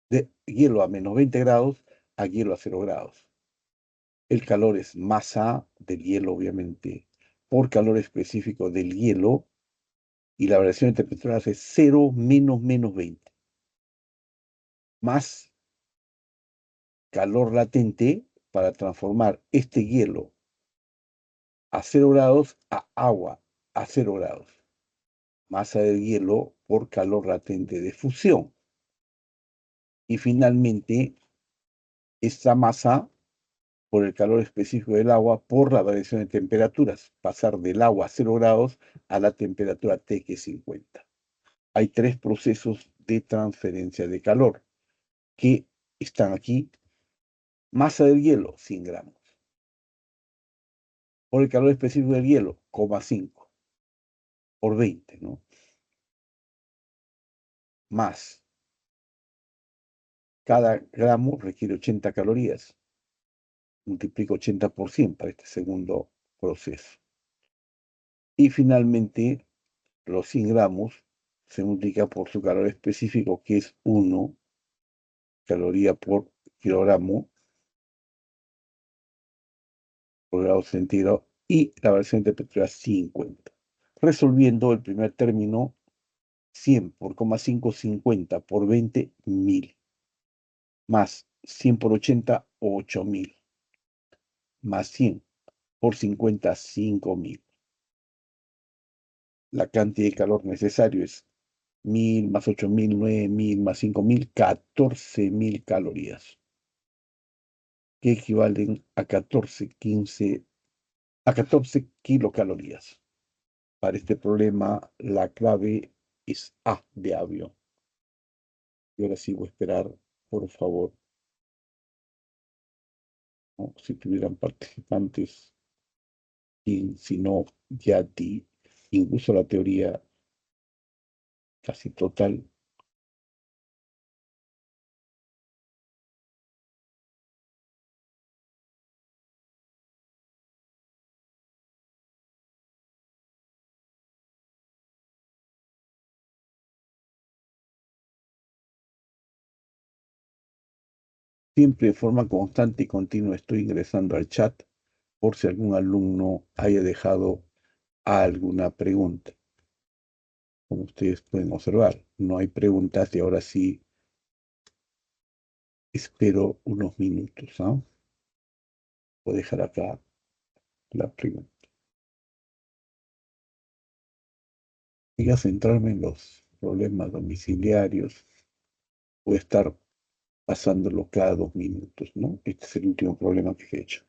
de hielo a menos 20 grados, a hielo a 0 grados. El calor es masa del hielo, obviamente, por calor específico del hielo, y la variación de temperatura es 0 menos 20, más calor latente para transformar este hielo a 0 grados a agua a 0 grados. Masa del hielo por calor latente de fusión. Y finalmente, esta masa por el calor específico del agua por la variación de temperaturas, pasar del agua a 0 grados a la temperatura T, que es 50. Hay tres procesos de transferencia de calor que están aquí. Masa del hielo, 100 gramos. Por el calor específico del hielo, 0,5 por 20, ¿no? Más, cada gramo requiere 80 calorías. Multiplico 80 por 100 para este segundo proceso. Y finalmente, los 100 gramos se multiplica por su calor específico, que es 1 caloría por kilogramo por grado centígrado, y la variación de temperatura 50. Resolviendo el primer término, 100 por 0,5, 50 por 20, 1000. Más 100 por 80, 8000. Más 100 por 50, 5000. La cantidad de calor necesario es 1000 más 8000, 9000 más 5000, 14000 calorías, que equivalen a 14 kilocalorías. Para este problema, la clave es A de avión. Y ahora sí voy a esperar, por favor, ¿no? Si tuvieran participantes, y si no, ya di, incluso la teoría casi total. Siempre de forma constante y continua estoy ingresando al chat por si algún alumno haya dejado alguna pregunta. Como ustedes pueden observar, no hay preguntas y ahora sí espero unos minutos, ¿no? Voy a dejar acá la pregunta. Voy a centrarme en los problemas domiciliarios. Voy a estar pasándolo cada 2 minutos, ¿no? Este es el último problema que he hecho.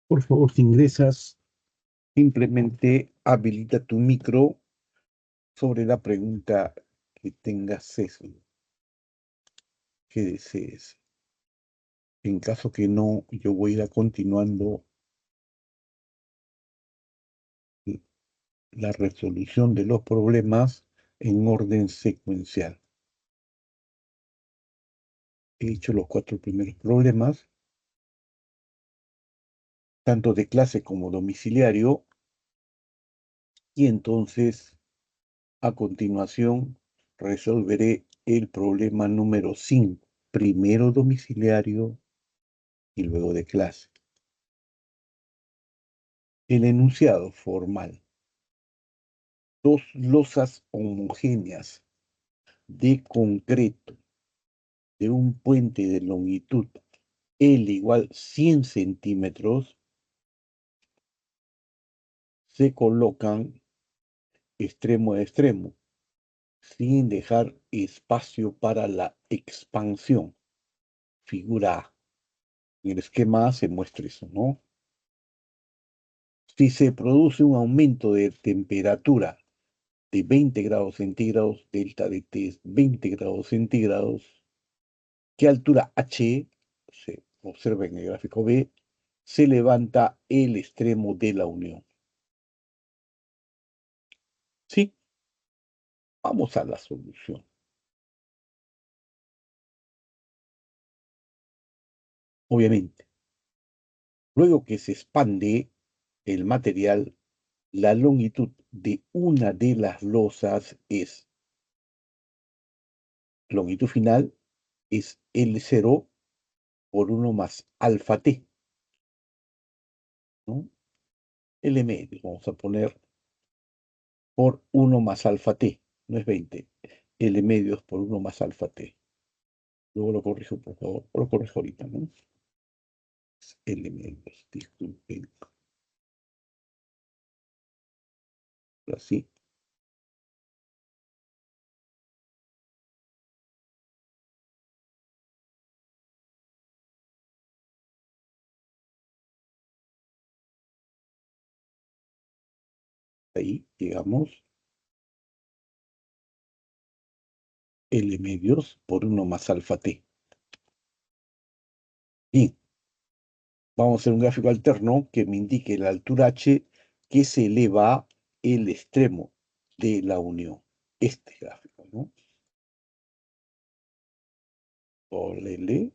Por favor, si ingresas, simplemente habilita tu micro sobre la pregunta que tengas sesgo, que desees. En caso que no, yo voy a ir continuando la resolución de los problemas en orden secuencial. He hecho los 4 primeros problemas, tanto de clase como domiciliario, y entonces a continuación resolveré el problema número 5, primero domiciliario y luego de clase. El enunciado formal. Dos losas homogéneas de concreto de un puente de longitud L igual 100 centímetros se colocan extremo a extremo sin dejar espacio para la expansión. Figura A. En el esquema A se muestra eso, ¿no? Si se produce un aumento de temperatura de 20 grados centígrados, delta de T es 20 grados centígrados, ¿qué altura H, se observa en el gráfico B, se levanta el extremo de la unión? Sí, vamos a la solución. Obviamente, luego que se expande el material, la longitud de una de las losas es, longitud final es L0 por 1 más alfa T, ¿no? L medio, vamos a poner por 1 más alfa T, no es 20. L medios por 1 más alfa T. Luego lo corrijo, por favor, o lo corrijo ahorita, ¿no? L medios, disculpen. Así, ahí llegamos. L medios por 1 más alfa T. Bien, vamos a hacer un gráfico alterno que me indique la altura H que se eleva el extremo de la unión. Este gráfico, ¿no? Por L,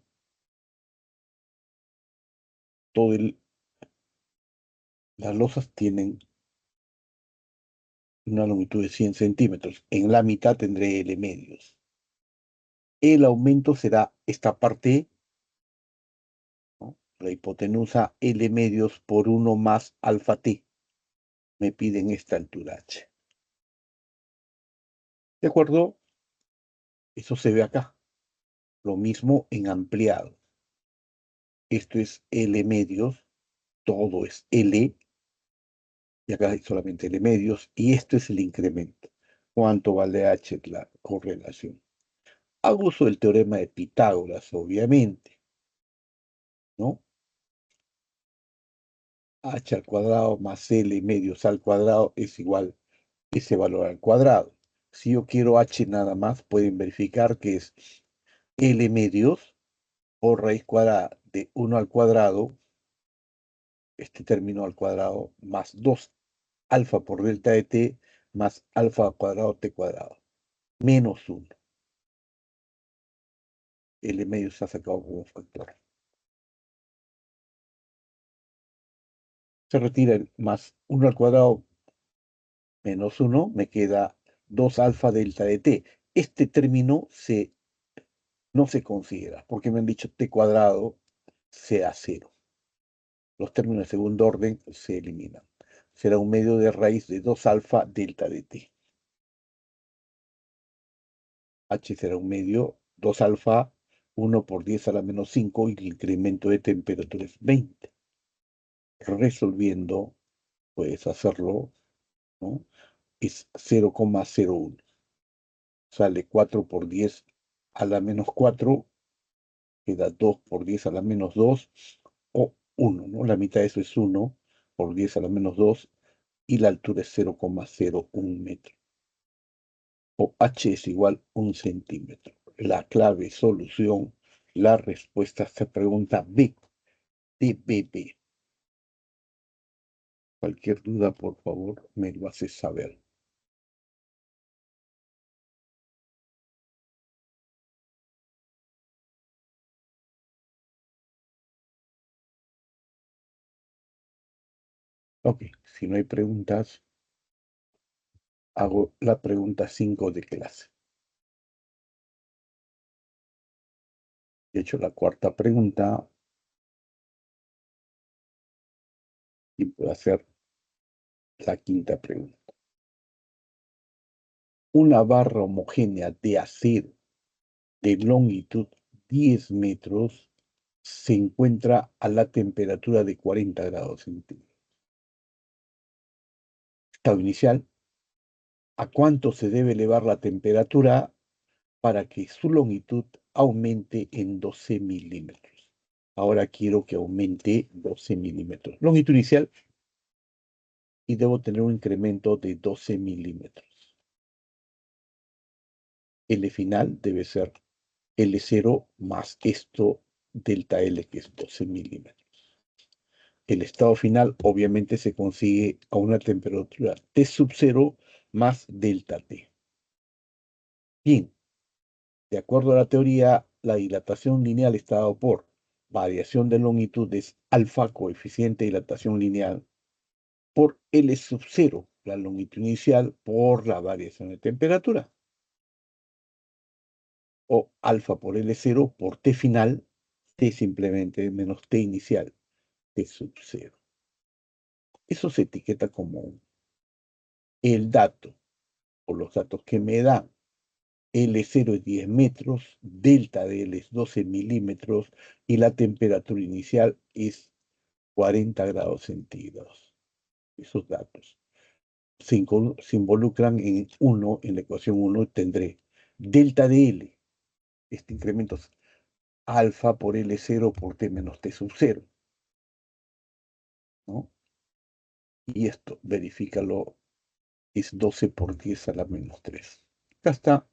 las losas tienen una longitud de 100 centímetros. En la mitad tendré L medios. El aumento será esta parte, ¿no? La hipotenusa L medios por 1 más alfa T. Me piden esta altura H. ¿De acuerdo? Eso se ve acá. Lo mismo en ampliado. Esto es L medios, todo es L, y acá hay solamente L medios, y esto es el incremento. ¿Cuánto vale H? La correlación. Hago uso del teorema de Pitágoras, obviamente, ¿no? H al cuadrado más L medios al cuadrado es igual a ese valor al cuadrado. Si yo quiero H nada más, pueden verificar que es L medios por raíz cuadrada de 1 al cuadrado, este término al cuadrado, más 2 alfa por delta de T más alfa al cuadrado T cuadrado, menos 1. L medio se ha sacado como factor. Se retira el más 1 al cuadrado menos 1, me queda 2 alfa delta de T. Este término no se considera, porque me han dicho T cuadrado sea 0. Los términos de segundo orden se eliminan. Será un medio de raíz de 2 alfa delta de T. H será un medio 2 alfa 1 por 10 a la menos 5 y el incremento de temperatura es 20. Resolviendo, puedes hacerlo, ¿no? Es 0,01. Sale 4 por 10 a la menos 4, queda 2 por 10 a la menos 2, o 1, ¿no? La mitad de eso es 1 por 10 a la menos 2 y la altura es 0,01 metro. O h es igual a 1 centímetro. La clave solución, la respuesta se pregunta B, de BB. Cualquier duda, por favor, me lo haces saber. Ok, si no hay preguntas, hago la pregunta 5 de clase. De hecho, la cuarta pregunta y puedo hacer la quinta pregunta. Una barra homogénea de acero de longitud 10 metros se encuentra a la temperatura de 40 grados centígrados. Estado inicial, ¿a cuánto se debe elevar la temperatura para que su longitud aumente en 12 milímetros? Ahora quiero que aumente 12 milímetros. Longitud inicial y debo tener un incremento de 12 milímetros. L final debe ser L0 más esto delta L, que es 12 milímetros. El estado final obviamente se consigue a una temperatura T sub 0 más delta T. Bien, de acuerdo a la teoría, la dilatación lineal está dado por variación de longitudes alfa, coeficiente de dilatación lineal, por L sub 0, la longitud inicial, por la variación de temperatura. O alfa por L0 por T final, T simplemente menos T inicial, T sub 0. Eso se etiqueta como el dato, o los datos que me dan. L0 es 10 metros, delta de L es 12 milímetros y la temperatura inicial es 40 grados centígrados. Esos datos se involucran en 1, en la ecuación 1 tendré delta de L, este incremento es alfa por L0 por T menos T sub 0, ¿no? Y esto, verifícalo, es 12 por 10 a la menos 3. Acá está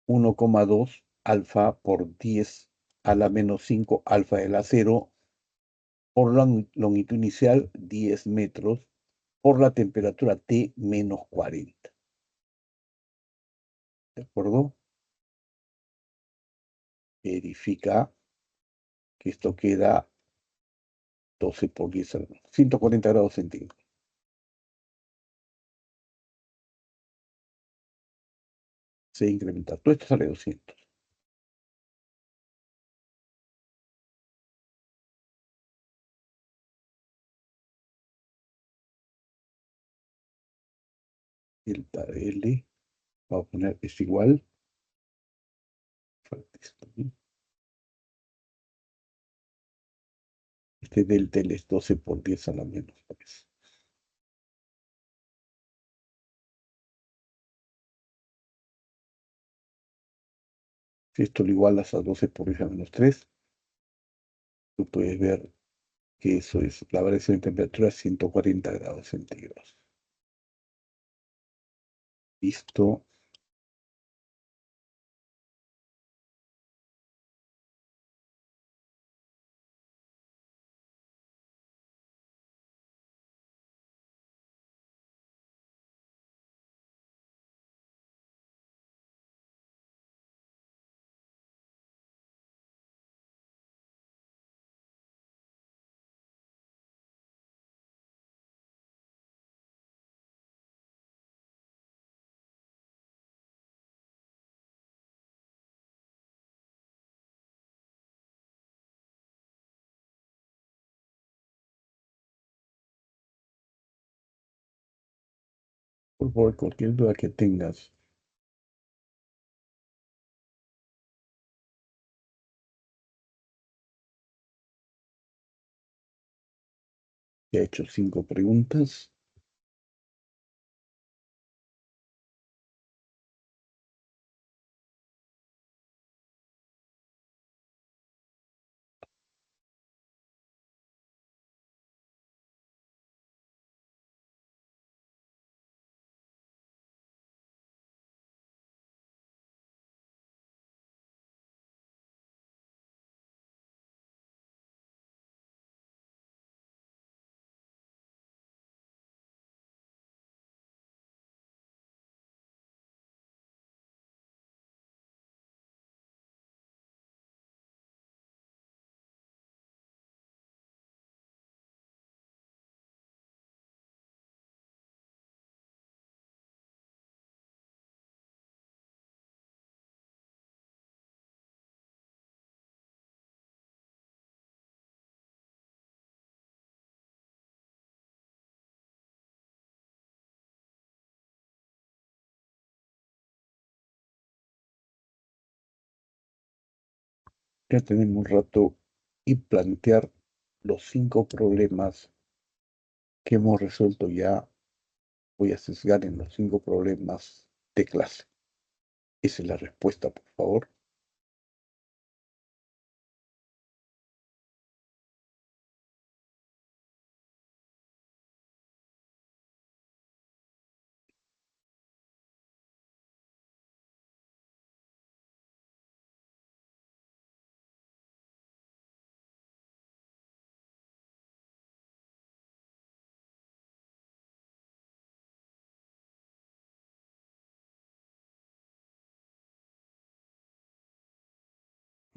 1,2 alfa por 10 a la menos 5 alfa de la 0 por la longitud inicial 10 metros por la temperatura T menos 40. ¿De acuerdo? Verifica que esto queda 12 por 10 a la menos 140 grados centígrados. Se incrementa. Todo esto sale 200. Delta L, vamos a poner es igual. Falta esto, ¿no? Este delta L es 12 por 10 a la menos 3. Si esto lo igualas a 12 por 10 a menos 3, tú puedes ver que eso es la variación de temperatura 140 grados centígrados. Listo. Por favor, cualquier duda que tengas, ya he hecho 5 preguntas. Ya tenemos un rato y plantear los 5 problemas que hemos resuelto ya. Voy a sesgar en los 5 problemas de clase. Esa es la respuesta, por favor.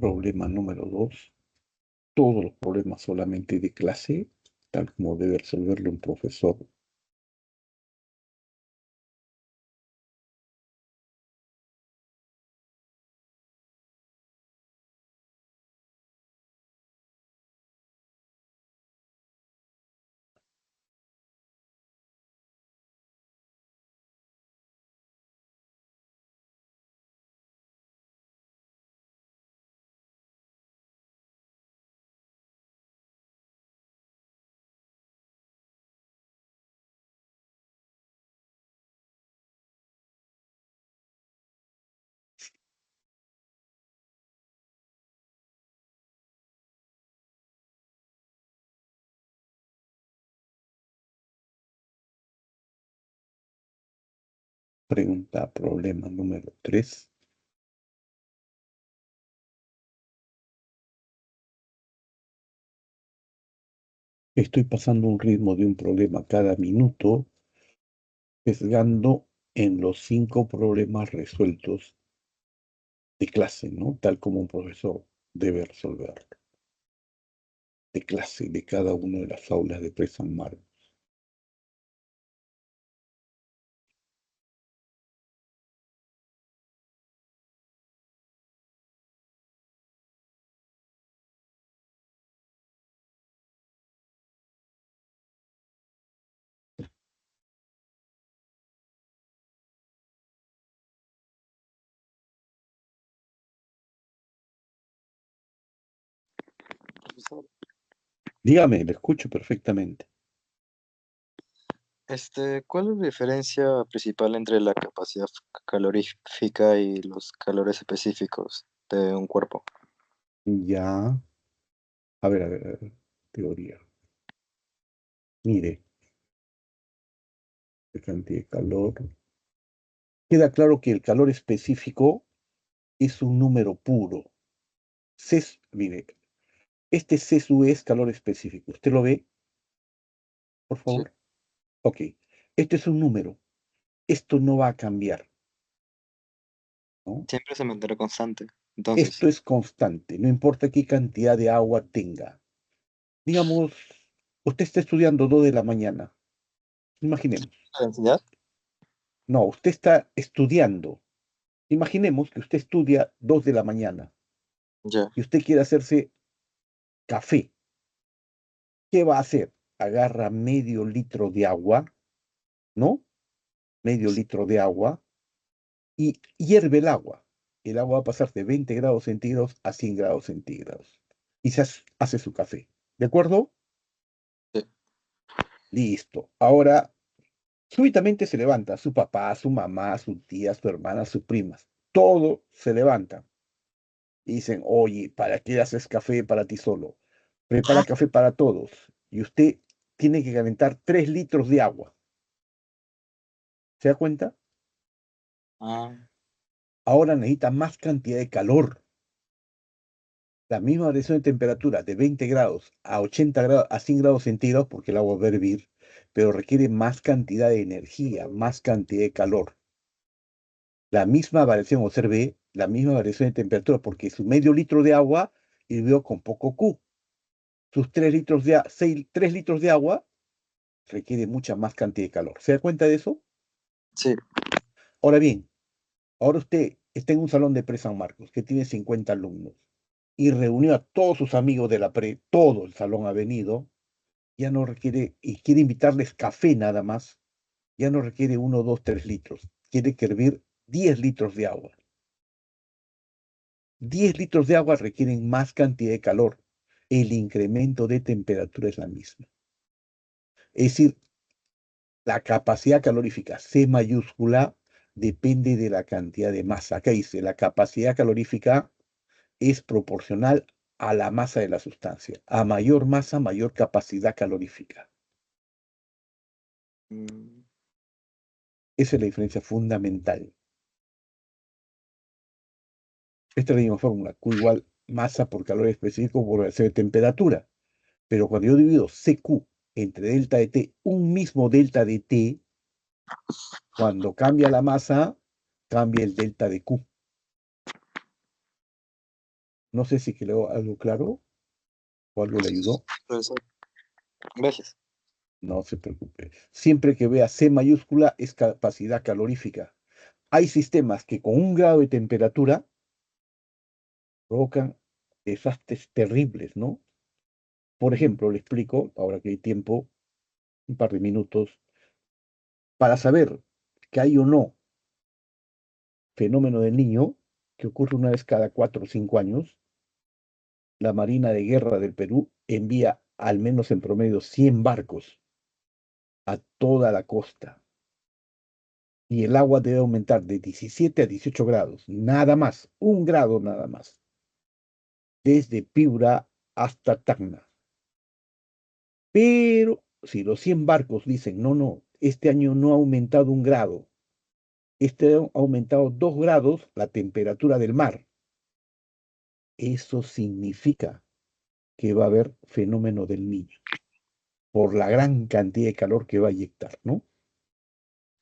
Problema número 2. Todos los problemas solamente de clase, tal como debe resolverlo un profesor. Pregunta, problema número 3. Estoy pasando un ritmo de un problema cada minuto, sesgando en los 5 problemas resueltos de clase, ¿no? Tal como un profesor debe resolverlo. De clase de cada una de las aulas de Presa San Marcos. Profesor, Dígame, le escucho perfectamente. ¿cuál es la diferencia principal entre la capacidad calorífica y los calores específicos de un cuerpo? Ya, a ver, teoría. Mire, la cantidad de calor. Queda claro que el calor específico es un número puro. Mire, este CSU es calor específico. ¿Usted lo ve, por Sí, favor? Ok. Este es un número. Esto no va a cambiar, ¿no? siempre se mantendrá constante. Esto Entonces, es constante, no importa qué cantidad de agua tenga. Digamos, usted está estudiando 2 de la mañana. Imaginemos. ¿la densidad? No, usted está estudiando. Imaginemos que usted estudia 2 de la mañana Ya, y usted quiere hacerse café. ¿Qué va a hacer? Agarra medio litro de agua, ¿no? Medio litro de agua y hierve el agua. El agua va a pasar de 20 grados centígrados a 100 grados centígrados. Y hace su café. ¿De acuerdo? sí. Listo. Ahora, súbitamente se levanta su papá, su mamá, su tía, su hermana, sus primas. Todos se levantan y dicen, oye, ¿para qué haces café para ti solo? Prepara café para todos. Y usted tiene que calentar 3 litros de agua. ¿Se da cuenta? Ah, Ahora necesita más cantidad de calor. La misma variación de temperatura de 20 grados a 80 grados, a 100 grados centígrados, porque el agua va a hervir, pero requiere más cantidad de energía, más cantidad de calor. La misma variación, observe, la misma variación de temperatura, porque su medio litro de agua hirvió con poco Q. Sus 3 litros 3 litros de agua requiere mucha más cantidad de calor. ¿Se da cuenta de eso? sí, Ahora bien, ahora usted está en un salón de pre-San Marcos que tiene 50 alumnos y reunió a todos sus amigos de la pre, todo el salón ha venido, ya no requiere, y quiere invitarles café nada más, ya no requiere 1, 2, 3 litros, quiere que hervir 10 litros de agua. 10 litros de agua requieren más cantidad de calor. El incremento de temperatura es la misma. Es decir, la capacidad calorífica C mayúscula depende de la cantidad de masa. Acá dice, la capacidad calorífica es proporcional a la masa de la sustancia. A mayor masa, mayor capacidad calorífica. Mm, Esa es la diferencia fundamental. Esta es la misma fórmula. Q igual masa por calor específico por relación de temperatura. Pero cuando yo divido CQ entre delta de T, un mismo delta de T, cuando cambia la masa, cambia el delta de Q. No sé si quedó algo claro o algo le ayudó. profesor, gracias. No se preocupe. Siempre que vea C mayúscula es capacidad calorífica. Hay sistemas que con 1 grado de temperatura provocan desastres terribles, ¿no? Por ejemplo, le explico, ahora que hay tiempo, un par de minutos, para saber que hay o no fenómeno del niño, que ocurre una vez cada 4 o 5 años. La Marina de Guerra del Perú envía al menos en promedio 100 barcos a toda la costa y el agua debe aumentar de 17 a 18 grados, nada más, 1 grado nada más, desde Piura hasta Tacna. Pero si los 100 barcos dicen, no, no, este año no ha aumentado 1 grado, este ha aumentado 2 grados la temperatura del mar, eso significa que va a haber fenómeno del niño por la gran cantidad de calor que va a inyectar, ¿no?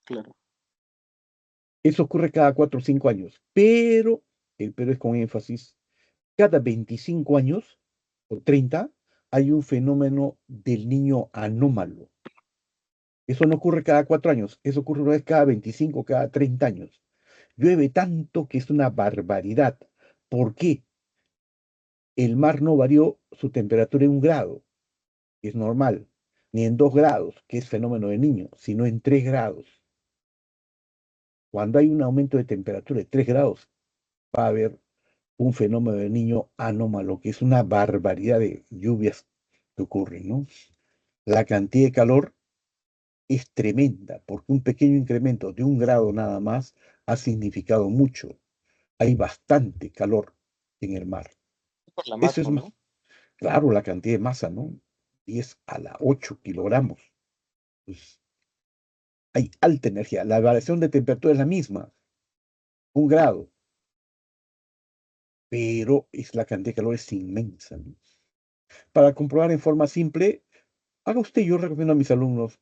Claro. Eso ocurre cada 4 o 5 años, pero es con énfasis, cada 25 años o 30 hay un fenómeno del niño anómalo. Eso no ocurre cada 4 años, eso ocurre una vez cada 25, cada 30 años. Llueve tanto que es una barbaridad. ¿Por qué? El mar no varió su temperatura en 1 grado, que es normal, ni en 2 grados, que es fenómeno de niño, sino en 3 grados. Cuando hay un aumento de temperatura de 3 grados, va a haber un fenómeno de niño anómalo, que es una barbaridad de lluvias que ocurren, ¿no? La cantidad de calor es tremenda, porque un pequeño incremento de 1 grado nada más ha significado mucho. Hay bastante calor en el mar. Por la Eso masa, es más, ¿no? claro, la cantidad de masa, ¿no? 10 a la 8 kilogramos. Pues hay alta energía. La variación de temperatura es la misma, 1 grado, pero es la cantidad de calor es inmensa, ¿no? Para comprobar en forma simple, haga usted, yo recomiendo a mis alumnos,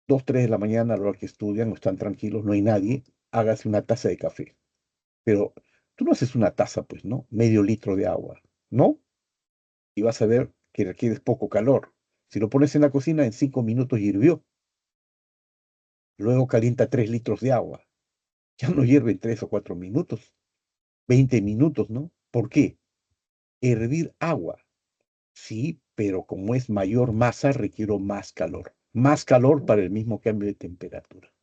2, 3 de la mañana, a la hora que estudian, o están tranquilos, no hay nadie, hágase una taza de café. Pero tú no haces una taza, pues, ¿no? Medio litro de agua, ¿no? Y vas a ver que requieres poco calor. Si lo pones en la cocina, en 5 minutos hirvió. Luego calienta 3 litros de agua. Ya no hierve en 3 o 4 minutos, 20 minutos, ¿no? ¿Por qué? Hervir agua. Sí, pero como es mayor masa, requiero más calor. Más calor para el mismo cambio de temperatura.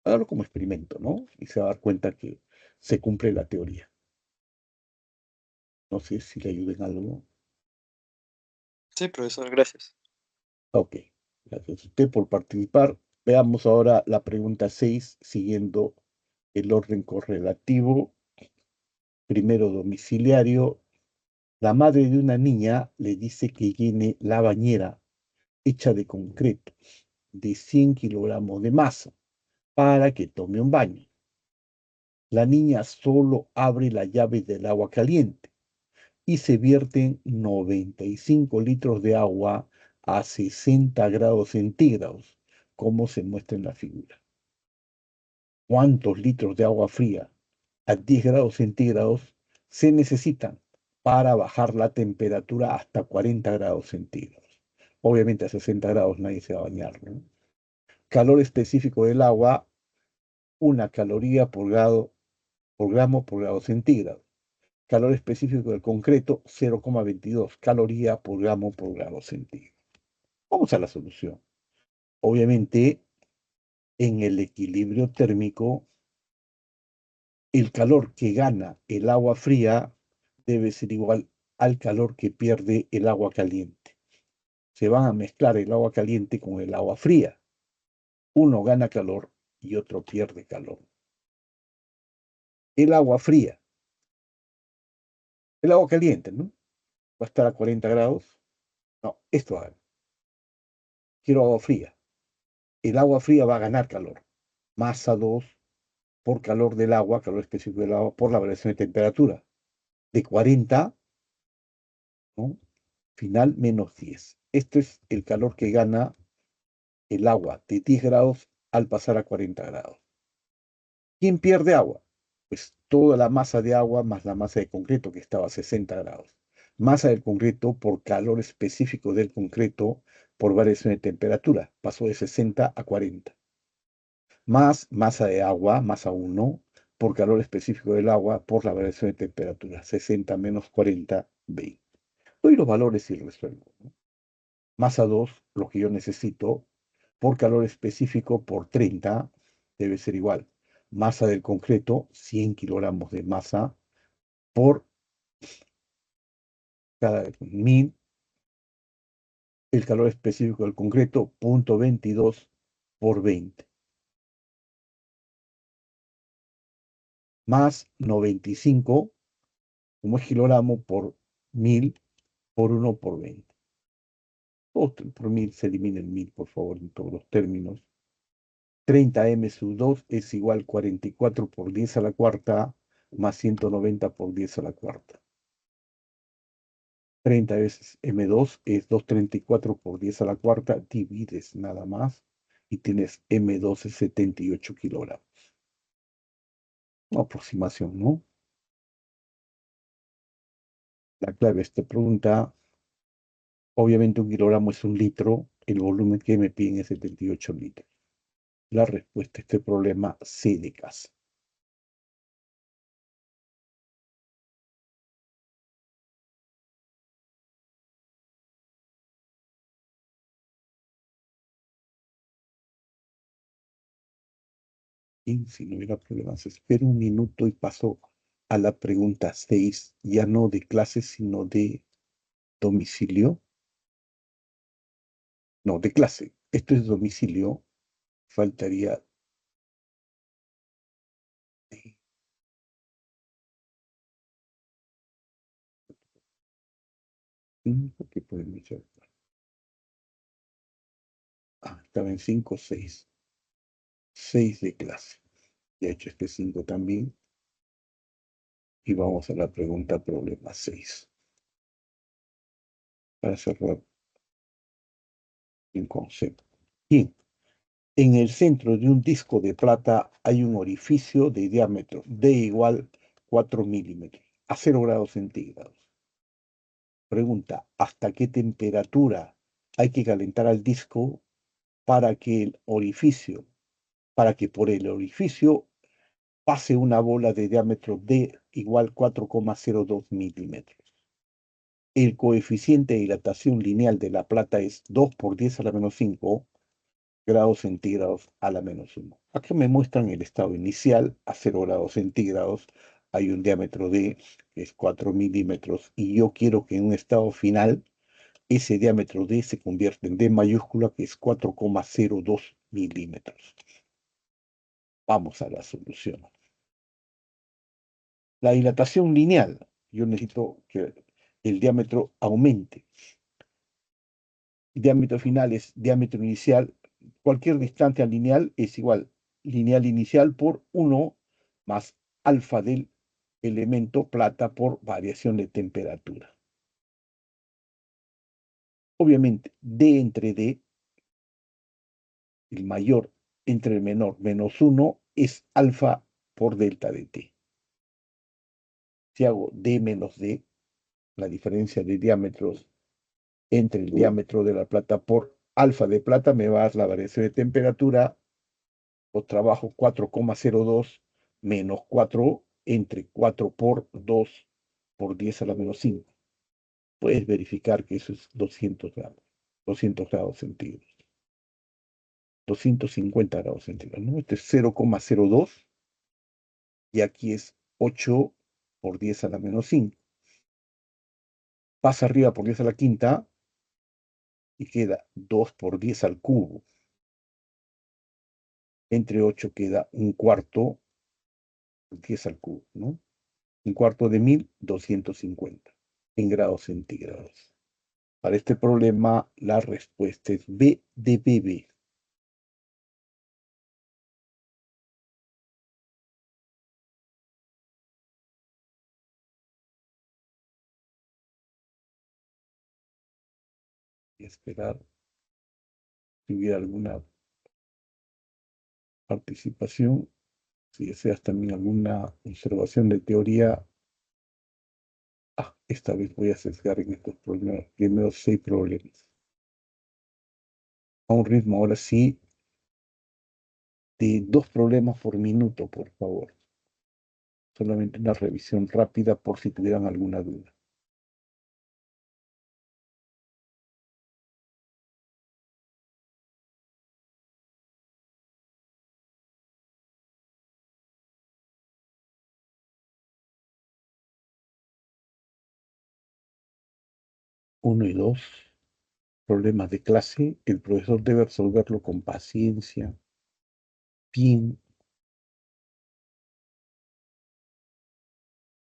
Hágalo como experimento, ¿no? Y se va a dar cuenta que se cumple la teoría. No sé si le ayuda en algo. Sí, profesor, gracias. Ok, gracias a usted por participar. Veamos ahora la pregunta 6, siguiendo el orden correlativo. Primero domiciliario. La madre de una niña le dice que llene la bañera hecha de concreto de 100 kilogramos de masa para que tome un baño. La niña solo abre la llave del agua caliente y se vierten 95 litros de agua a 60 grados centígrados, como se muestra en la figura. ¿Cuántos litros de agua fría a 10 grados centígrados se necesitan para bajar la temperatura hasta 40 grados centígrados? Obviamente a 60 grados nadie se va a bañar, ¿no? Calor específico del agua, 1 caloría por gramo por grado centígrado. Calor específico del concreto, 0,22 caloría por gramo por grado centígrado. Vamos a la solución. Obviamente, en el equilibrio térmico, El calor que gana el agua fría debe ser igual al calor que pierde el agua caliente. Se van a mezclar el agua caliente con el agua fría. Uno gana calor y otro pierde calor. El agua fría, el agua caliente, ¿no? Va a estar a 40 grados. No, esto va. Quiero agua fría. El agua fría va a ganar calor. Masa 2 por calor del agua, calor específico del agua, por la variación de temperatura. De 40, ¿no? Final menos 10. Esto es el calor que gana el agua de 10 grados al pasar a 40 grados. ¿Quién pierde agua? Pues toda la masa de agua más la masa de concreto que estaba a 60 grados. Masa del concreto por calor específico del concreto por variación de temperatura. Pasó de 60 a 40. Más masa de agua, masa 1, por calor específico del agua por la variación de temperatura. 60 menos 40, 20. Doy los valores y resuelvo, ¿no? Masa 2, lo que yo necesito, por calor específico por 30, debe ser igual. Masa del concreto, 100 kilogramos de masa por cada 1000. El calor específico del concreto, 0,22 por 20. Más 95, como es kilogramo, por 1000 por 1 por 20. Por 1000 se elimina el 1000, por favor, en todos los términos. 30m sub 2 es igual 44 por 10 a la cuarta más 190 por 10 a la cuarta. 30 veces m2 es 234 por 10 a la cuarta, divides nada más y tienes m2 es 78 kilogramos. Una aproximación, ¿no? La clave de esta pregunta, obviamente un kilogramo es un litro, el volumen que me piden es 78 litros. La respuesta a este problema C de casa. Y si no hubiera problemas, espero un minuto y paso a la pregunta 6, ya no de clase, sino de domicilio. No, de clase. Esto es domicilio. Faltaría. ¿Por qué podemos echar? Ah, estaba en 5, 6. 6 de clase. Ya he hecho este 5 también. Y vamos a la pregunta problema 6. Para cerrar el concepto. Bien. En el centro de un disco de plata hay un orificio de diámetro D igual 4 milímetros a 0 grados centígrados. Pregunta, ¿hasta qué temperatura hay que calentar al disco para que para que por el orificio pase una bola de diámetro D igual 4,02 milímetros? El coeficiente de dilatación lineal de la plata es 2 por 10 a la menos 5 grados centígrados a la menos 1. Aquí me muestran el estado inicial a 0 grados centígrados. Hay un diámetro D que es 4 milímetros y yo quiero que en un estado final ese diámetro D se convierta en D mayúscula que es 4,02 milímetros. Vamos a la solución. La dilatación lineal. Yo necesito que el diámetro aumente. Diámetro final es diámetro inicial. Cualquier distancia lineal es igual lineal inicial por 1 más alfa del elemento plata por variación de temperatura. Obviamente, D entre D, el mayor entre el menor menos 1 es alfa por delta de T. Si hago D menos D, la diferencia de diámetros entre el diámetro de la plata por alfa de plata me va a dar la variación de temperatura o trabajo 4,02 menos 4 entre 4 por 2 por 10 a la menos 5. Puedes verificar que eso es 200 grados, 200 grados centígrados, 250 grados centígrados, ¿no? Este es 0,02 y aquí es 8 por 10 a la menos 5. Pasa arriba por 10 a la quinta y queda 2 por 10 al cubo. Entre 8 queda un cuarto, 10 al cubo, ¿no? Un cuarto de 1250 en grados centígrados. Para este problema, la respuesta es B de bebé. Y esperar si hubiera alguna participación, si deseas también alguna observación de teoría. Esta vez voy a sesgar en estos primeros 6 problemas. A un ritmo ahora sí de 2 problemas por minuto, por favor. Solamente una revisión rápida por si tuvieran alguna duda. Uno y 2 problemas de clase. El profesor debe resolverlo con paciencia, bien.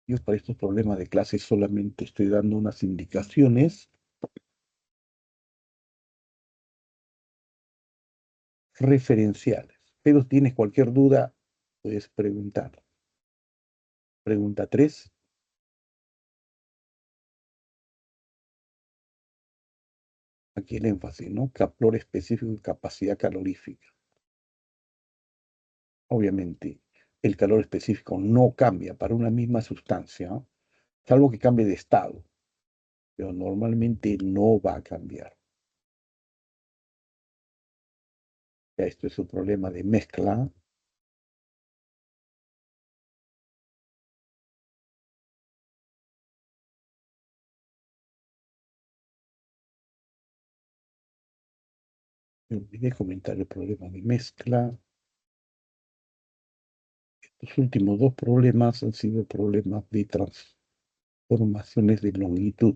Yo para estos problemas de clase solamente estoy dando unas indicaciones referenciales. Pero si tienes cualquier duda, puedes preguntar. Pregunta 3. Aquí el énfasis, ¿no? Calor específico y capacidad calorífica. Obviamente, el calor específico no cambia para una misma sustancia, salvo que cambie de estado, pero normalmente no va a cambiar. Ya esto es un problema de mezcla. Me olvidé comentar el problema de mezcla. Los últimos 2 problemas han sido problemas de transformaciones de longitud.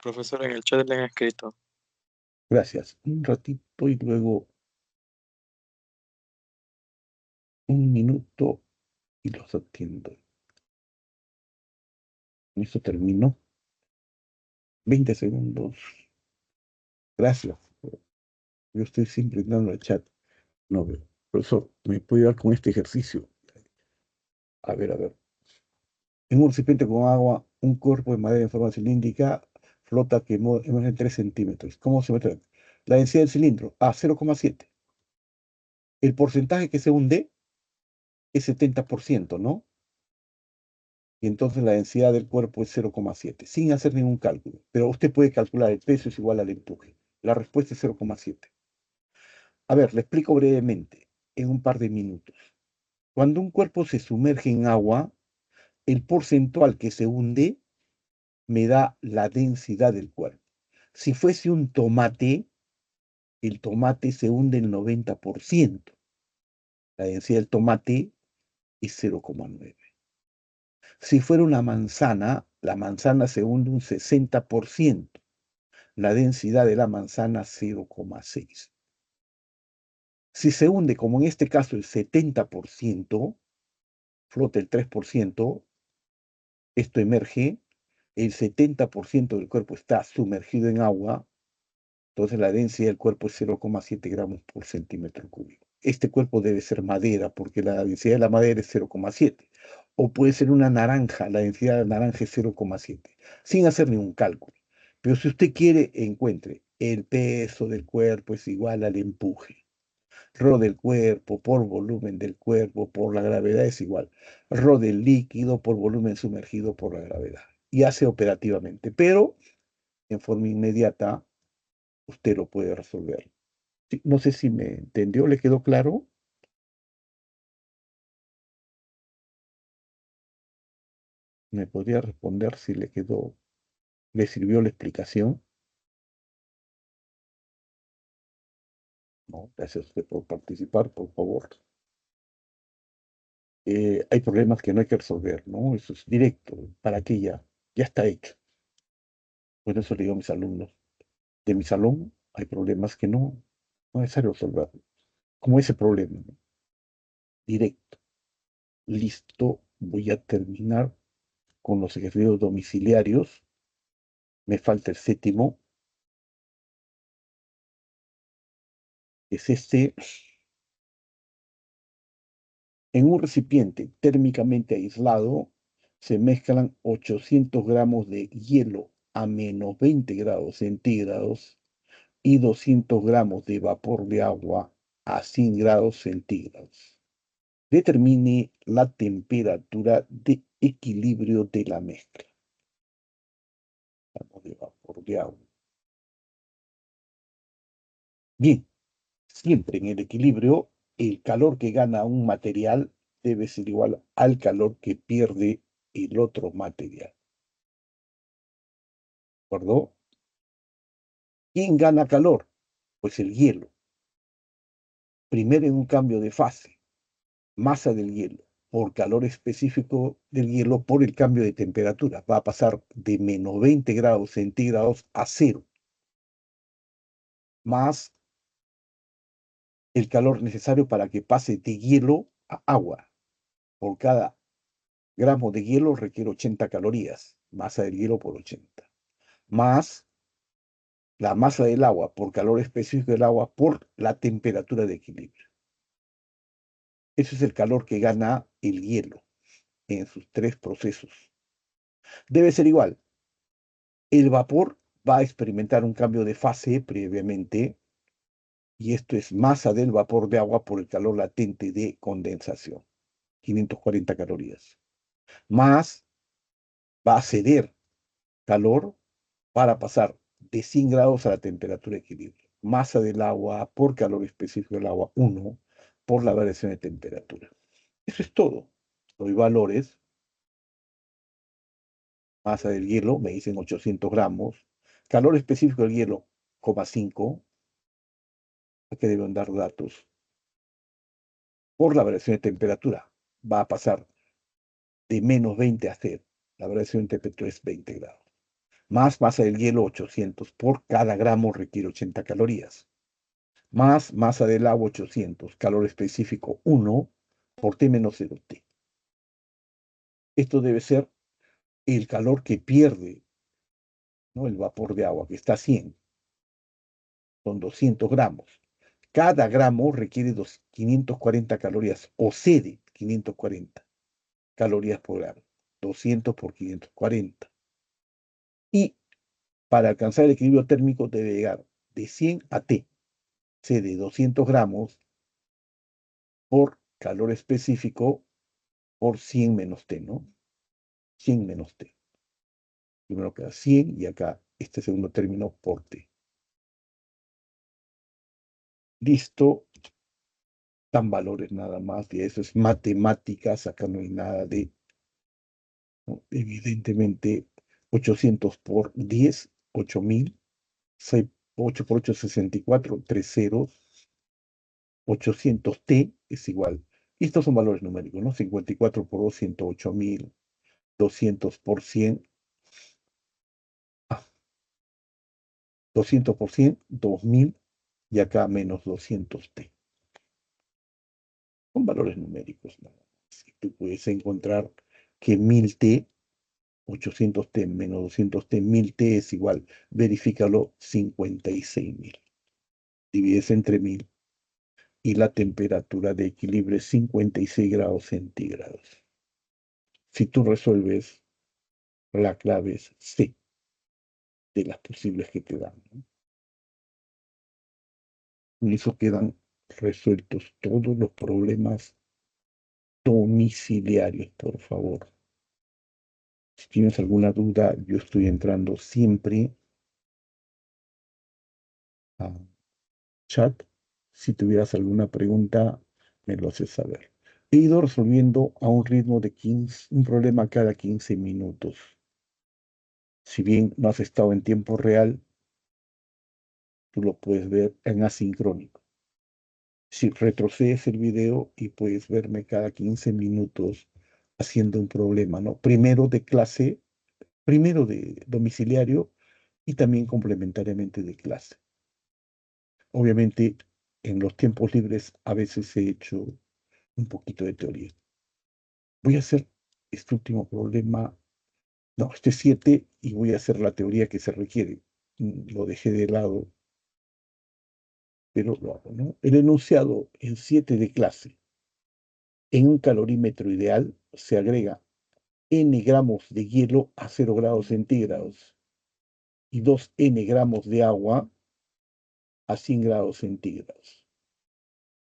Profesor, en el chat le han escrito. Gracias. Un ratito y luego un minuto y los atiendo. Con esto termino. 20 segundos. Gracias. Yo estoy siempre dando el chat. No veo. Profesor, ¿me puede ayudar con este ejercicio? A ver, a ver. En un recipiente con agua, un cuerpo de madera en forma cilíndrica flota que emerge en 3 centímetros. ¿Cómo se mete? La densidad del cilindro, 0,7. El porcentaje que se hunde es 70%, ¿no? Y entonces la densidad del cuerpo es 0,7, sin hacer ningún cálculo. Pero usted puede calcular el peso es igual al empuje. La respuesta es 0,7. A ver, le explico brevemente, en un par de minutos. Cuando un cuerpo se sumerge en agua, el porcentual que se hunde me da la densidad del cuerpo. Si fuese un tomate, el tomate se hunde el 90%. La densidad del tomate es 0,9. Si fuera una manzana, la manzana se hunde un 60%. La densidad de la manzana 0,6. Si se hunde, como en este caso, el 70%, flota el 3%, esto emerge, el 70% del cuerpo está sumergido en agua, entonces la densidad del cuerpo es 0,7 gramos por centímetro cúbico. Este cuerpo debe ser madera porque la densidad de la madera es 0,7. O puede ser una naranja, la densidad de la naranja es 0,7, sin hacer ningún cálculo. Pero si usted quiere, encuentre el peso del cuerpo es igual al empuje. Rho del cuerpo por volumen del cuerpo por la gravedad es igual. Rho del líquido por volumen sumergido por la gravedad. Y hace operativamente, pero en forma inmediata usted lo puede resolver. Sí, no sé si me entendió, ¿le quedó claro? ¿Me podría responder si le quedó ¿Le sirvió la explicación? No, gracias a usted por participar, por favor. Hay problemas que no hay que resolver, ¿no? Eso es directo. ¿Para qué ya? Ya está hecho. Por eso le digo a mis alumnos, de mi salón hay problemas que no es necesario resolver. Como ese problema, ¿no? Directo. Listo, voy a terminar con los ejercicios domiciliarios. Me falta el séptimo, que es este. En un recipiente térmicamente aislado se mezclan 800 gramos de hielo a menos 20 grados centígrados y 200 gramos de vapor de agua a 100 grados centígrados. Determine la temperatura de equilibrio de la mezcla. Gramos de vapor de agua. Bien, siempre en el equilibrio, el calor que gana un material debe ser igual al calor que pierde el otro material. ¿De acuerdo? ¿Quién gana calor? Pues el hielo. Primero en un cambio de fase, masa del hielo por calor específico del hielo por el cambio de temperatura. Va a pasar de menos 20 grados centígrados a cero, más el calor necesario para que pase de hielo a agua. Por cada gramo de hielo requiere 80 calorías, masa del hielo por 80, más la masa del agua por calor específico del agua por la temperatura de equilibrio. Ese es el calor que gana el hielo en sus tres procesos. Debe ser igual. El vapor va a experimentar un cambio de fase previamente, y esto es masa del vapor de agua por el calor latente de condensación, 540 calorías. Más va a ceder calor para pasar de 100 grados a la temperatura de equilibrio. Masa del agua por calor específico del agua, 1 por la variación de temperatura. Eso es todo. Doy valores. Masa del hielo, me dicen 800 gramos. Calor específico del hielo, 0,5. Aquí deben dar datos. Por la variación de temperatura, va a pasar de menos 20 a 0. La variación de temperatura es 20 grados. Más masa del hielo, 800. Por cada gramo requiere 80 calorías. Más masa del agua, 800. Calor específico, 1 por T menos 0T. Esto debe ser el calor que pierde, ¿no?, el vapor de agua, que está a 100. Son 200 gramos. Cada gramo requiere 540 calorías, o cede 540 calorías por gramo. 200 por 540. Y para alcanzar el equilibrio térmico debe llegar de 100 a T. Cede 200 gramos por calor específico por 100 menos T, ¿no? 100 menos T. Primero queda 100 y acá este segundo término por T. Listo. Dan valores nada más, y eso es matemáticas. Acá no hay nada de, ¿no? Evidentemente, 800 por 10, 8000, 8 por 8, 64, 3 ceros, 800T es igual. Y estos son valores numéricos, ¿no? 54 por 2, 108.000, 200 por 100, 200 por 100, 2000, y acá menos 200T. Son valores numéricos, nada más. Y tú puedes encontrar que 1000T, 800T menos 200T, 1000T es igual, verifícalo, 56.000. Divides entre 1000 y la temperatura de equilibrio es 56 grados centígrados. Si tú resuelves, la clave es C de las posibles que te dan, ¿no? Con eso quedan resueltos todos los problemas domiciliarios, por favor. Si tienes alguna duda, yo estoy entrando siempre a chat. Si tuvieras alguna pregunta, me lo haces saber. He ido resolviendo a un ritmo de 15, un problema cada 15 minutos. Si bien no has estado en tiempo real, tú lo puedes ver en asincrónico. Si retrocedes el video y puedes verme cada 15 minutos haciendo un problema, ¿no? Primero de clase, primero de domiciliario y también complementariamente de clase. Obviamente, en los tiempos libres a veces he hecho un poquito de teoría. Voy a hacer este último problema, no, este 7 y voy a hacer la teoría que se requiere. Lo dejé de lado, pero lo hago, ¿no? El enunciado en 7 de clase. En un calorímetro ideal se agrega n gramos de hielo a 0 grados centígrados y 2n gramos de agua a 100 grados centígrados.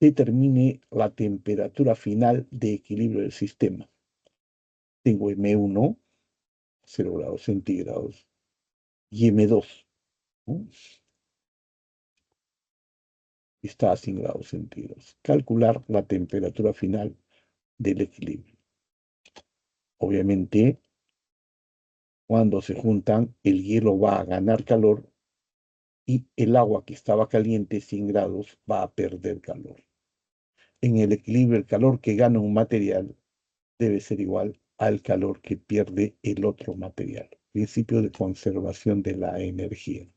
Determine la temperatura final de equilibrio del sistema. Tengo M1, 0 grados centígrados, y M2, ¿no? Está a 100 grados centígrados. Calcular la temperatura final del equilibrio. Obviamente, cuando se juntan, el hielo va a ganar calor y el agua que estaba caliente, 100 grados, va a perder calor. En el equilibrio, el calor que gana un material debe ser igual al calor que pierde el otro material. Principio de conservación de la energía,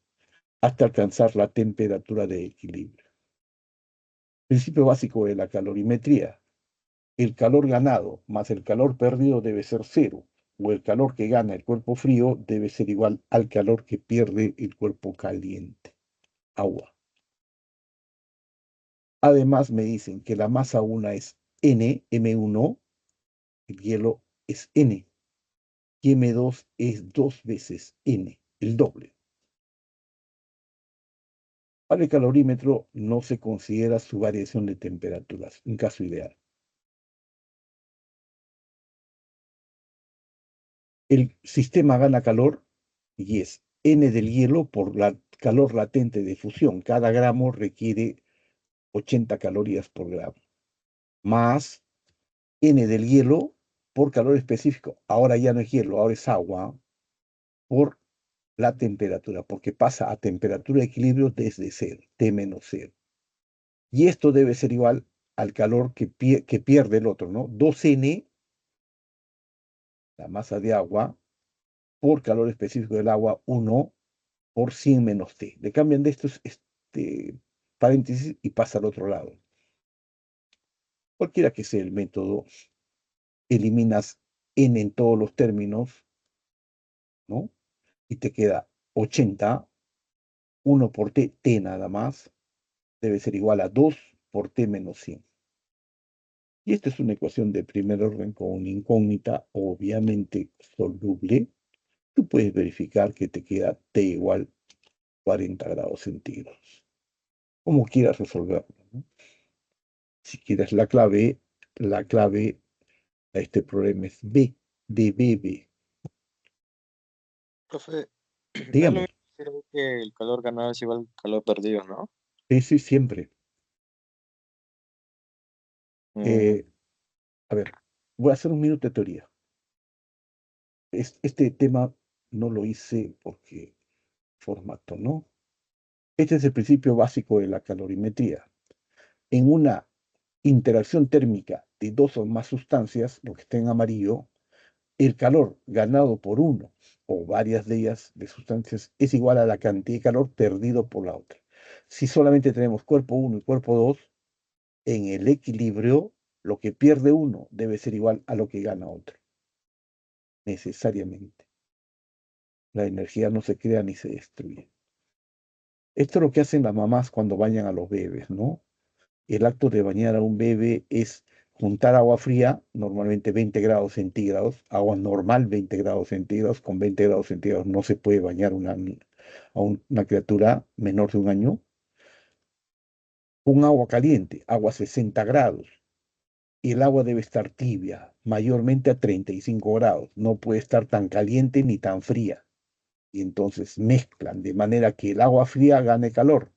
hasta alcanzar la temperatura de equilibrio. Principio básico de la calorimetría. El calor ganado más el calor perdido debe ser cero, o el calor que gana el cuerpo frío debe ser igual al calor que pierde el cuerpo caliente, agua. Además me dicen que la masa una es N, M1, el hielo es N, y M2 es 2 veces N, el doble. Para el calorímetro no se considera su variación de temperaturas, en caso ideal. El sistema gana calor y es N del hielo por la calor latente de fusión. Cada gramo requiere 80 calorías por gramo, más N del hielo por calor específico. Ahora ya no es hielo, ahora es agua, por la temperatura, porque pasa a temperatura de equilibrio desde cero, T menos cero. Y esto debe ser igual al calor que pierde el otro, ¿no? 2N, la masa de agua, por calor específico del agua, 1 por 100 menos T. Le cambian de estos paréntesis y pasa al otro lado. Cualquiera que sea el método, eliminas N en todos los términos, ¿no? Y te queda 80, 1 por T, T nada más, debe ser igual a 2 por T menos 100. Y esta es una ecuación de primer orden con una incógnita obviamente soluble. Tú puedes verificar que te queda T igual 40 grados centígrados. Como quieras resolverlo, ¿no? Si quieres la clave a este problema es B, de BB. Profe, no es lo Dígame, mismo decir que el calor ganado es igual al calor perdido, ¿no? ese siempre. Mm, Eh, a ver, voy a hacer un minuto de teoría. Este tema no lo hice porque formato, ¿no? Este es el principio básico de la calorimetría. En una interacción térmica de dos o más sustancias, lo que está en amarillo, el calor ganado por uno o varias de ellas de sustancias es igual a la cantidad de calor perdido por la otra. Si solamente tenemos cuerpo 1 y cuerpo 2, en el equilibrio, lo que pierde uno debe ser igual a lo que gana otro, necesariamente. La energía no se crea ni se destruye. Esto es lo que hacen las mamás cuando bañan a los bebés, ¿no? El acto de bañar a un bebé es juntar agua fría, normalmente 20 grados centígrados, agua normal 20 grados centígrados, con 20 grados centígrados no se puede bañar una criatura menor de un año, con agua caliente, agua 60 grados. Y el agua debe estar tibia, mayormente a 35 grados, no puede estar tan caliente ni tan fría. Y entonces mezclan de manera que el agua fría gane calor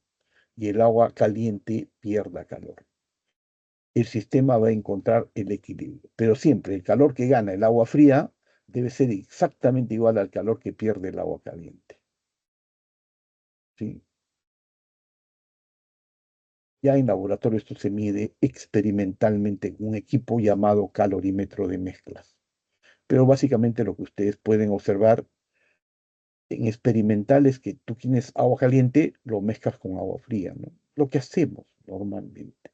y el agua caliente pierda calor. El sistema va a encontrar el equilibrio. Pero siempre el calor que gana el agua fría debe ser exactamente igual al calor que pierde el agua caliente. ¿Sí? Ya en laboratorio esto se mide experimentalmente en un equipo llamado calorímetro de mezclas. Pero básicamente lo que ustedes pueden observar en experimental es que tú tienes agua caliente, lo mezclas con agua fría, ¿no? Lo que hacemos normalmente.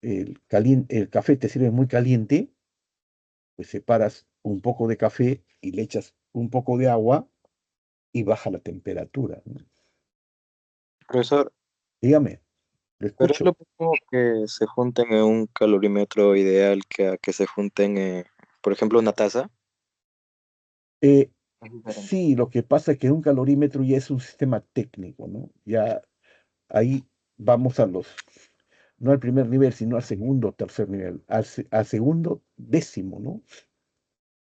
El café te sirve muy caliente, pues separas un poco de café y le echas un poco de agua y baja la temperatura, ¿no? Profesor, Dígame, lo pero es escucho. lo mismo que se junten en un calorímetro ideal que a que se junten, por ejemplo, una taza. Eh, Es diferente. sí, lo que pasa es que un calorímetro ya es un sistema técnico, ¿no? Ya ahí vamos no al primer nivel, sino al segundo o tercer nivel, al segundo décimo, ¿no?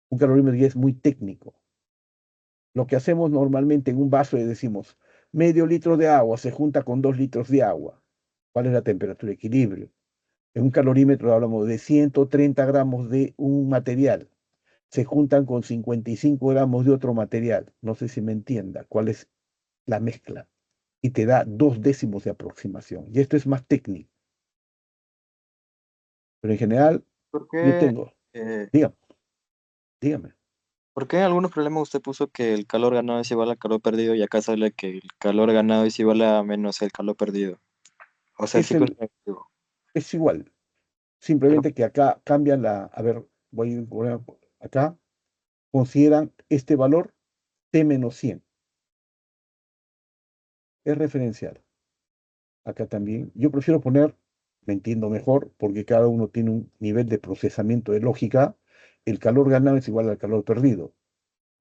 Un calorímetro ya es muy técnico. Lo que hacemos normalmente en un vaso es decimos, medio litro de agua se junta con 2 litros de agua. ¿Cuál es la temperatura de equilibrio? En un calorímetro hablamos de 130 gramos de un material. Se juntan con 55 gramos de otro material. No sé si me entienda cuál es la mezcla. Y te da 2 décimos de aproximación. Y esto es más técnico. Pero en general, ¿Por yo qué, tengo, eh, dígame, dígame. por qué en algunos problemas usted puso que el calor ganado es igual al calor perdido y acá sale que el calor ganado es igual a menos el calor perdido? O sea, el Es, ciclo es el, negativo. es igual. Pero, Simplemente que acá cambian a ver, voy a poner acá, consideran este valor T-100. Es referencial. Acá también. Yo prefiero poner, me entiendo mejor, porque cada uno tiene un nivel de procesamiento de lógica. El calor ganado es igual al calor perdido.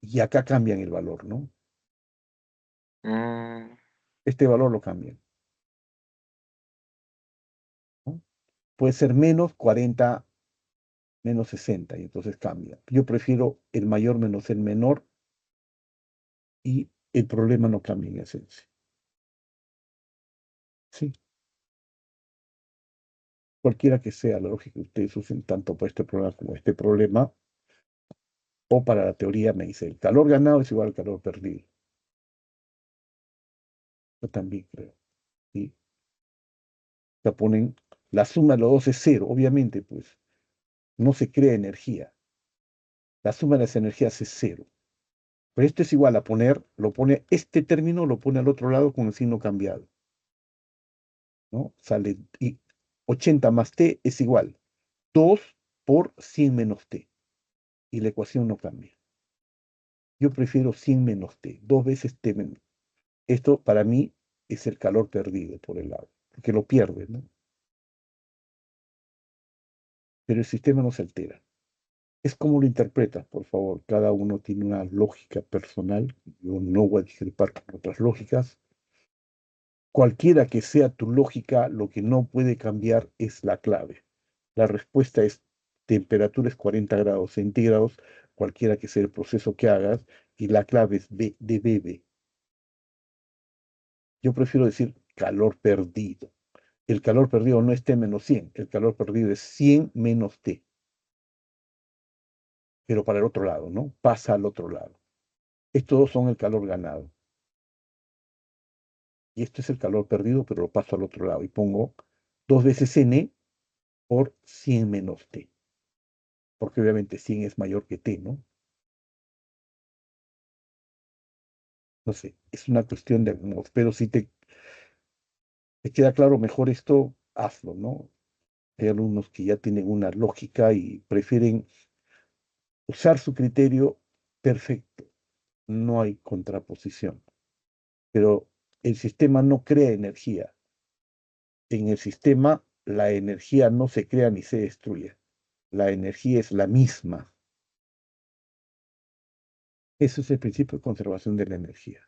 Y acá cambian el valor, ¿no? mm, Este valor lo cambian, ¿no? Puede ser menos 40, menos 60, y entonces cambia. Yo prefiero el mayor menos el menor y el problema no cambia en esencia. Sí, cualquiera que sea la lógica que ustedes usen, tanto para este problema como este problema, o para la teoría, me dice, el calor ganado es igual al calor perdido. Yo también creo. ¿Sí? O sea, ponen la suma de los dos es cero, obviamente, pues no se crea energía. La suma de las energías es cero. Pero esto es igual a poner, lo pone, este término lo pone al otro lado con el signo cambiado, ¿no? Sale, y 80 más t es igual 2 por 100 menos t, y la ecuación no cambia. Yo prefiero 100 menos t, 2 veces t menos. Esto para mí es el calor perdido por el lado, porque lo pierde, ¿no? Pero el sistema no se altera. Es como lo interpretas, por favor. Cada uno tiene una lógica personal. Yo no voy a discrepar con otras lógicas. Cualquiera que sea tu lógica, lo que no puede cambiar es la clave. La respuesta es temperatura es 40 grados centígrados, cualquiera que sea el proceso que hagas, y la clave es B de bebé. Yo prefiero decir calor perdido. El calor perdido no es T menos 100, el calor perdido es 100 menos T, pero para el otro lado, ¿no? Pasa al otro lado. Estos dos son el calor ganado. Y esto es el calor perdido, pero lo paso al otro lado y pongo 2 veces N por 100 menos T, porque obviamente 100 es mayor que T, ¿no? No sé, es una cuestión de modos, pero si te queda claro mejor esto, hazlo, ¿no? Hay alumnos que ya tienen una lógica y prefieren usar su criterio perfecto, no hay contraposición, pero el sistema no crea energía. En el sistema la energía no se crea ni se destruye, la energía es la misma. Ese es el principio de conservación de la energía.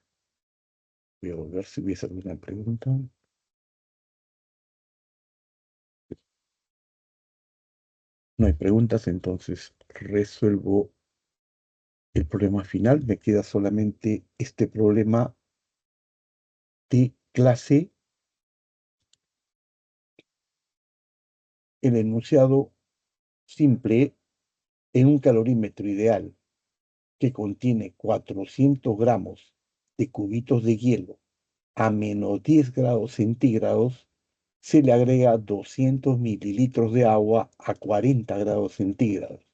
Voy a ver si hubiese alguna pregunta. No hay preguntas, entonces resuelvo el problema final. Me queda solamente este problema de clase, el enunciado simple en un calorímetro ideal. que contiene 400 gramos de cubitos de hielo a menos 10 grados centígrados, se le agrega 200 mililitros de agua a 40 grados centígrados.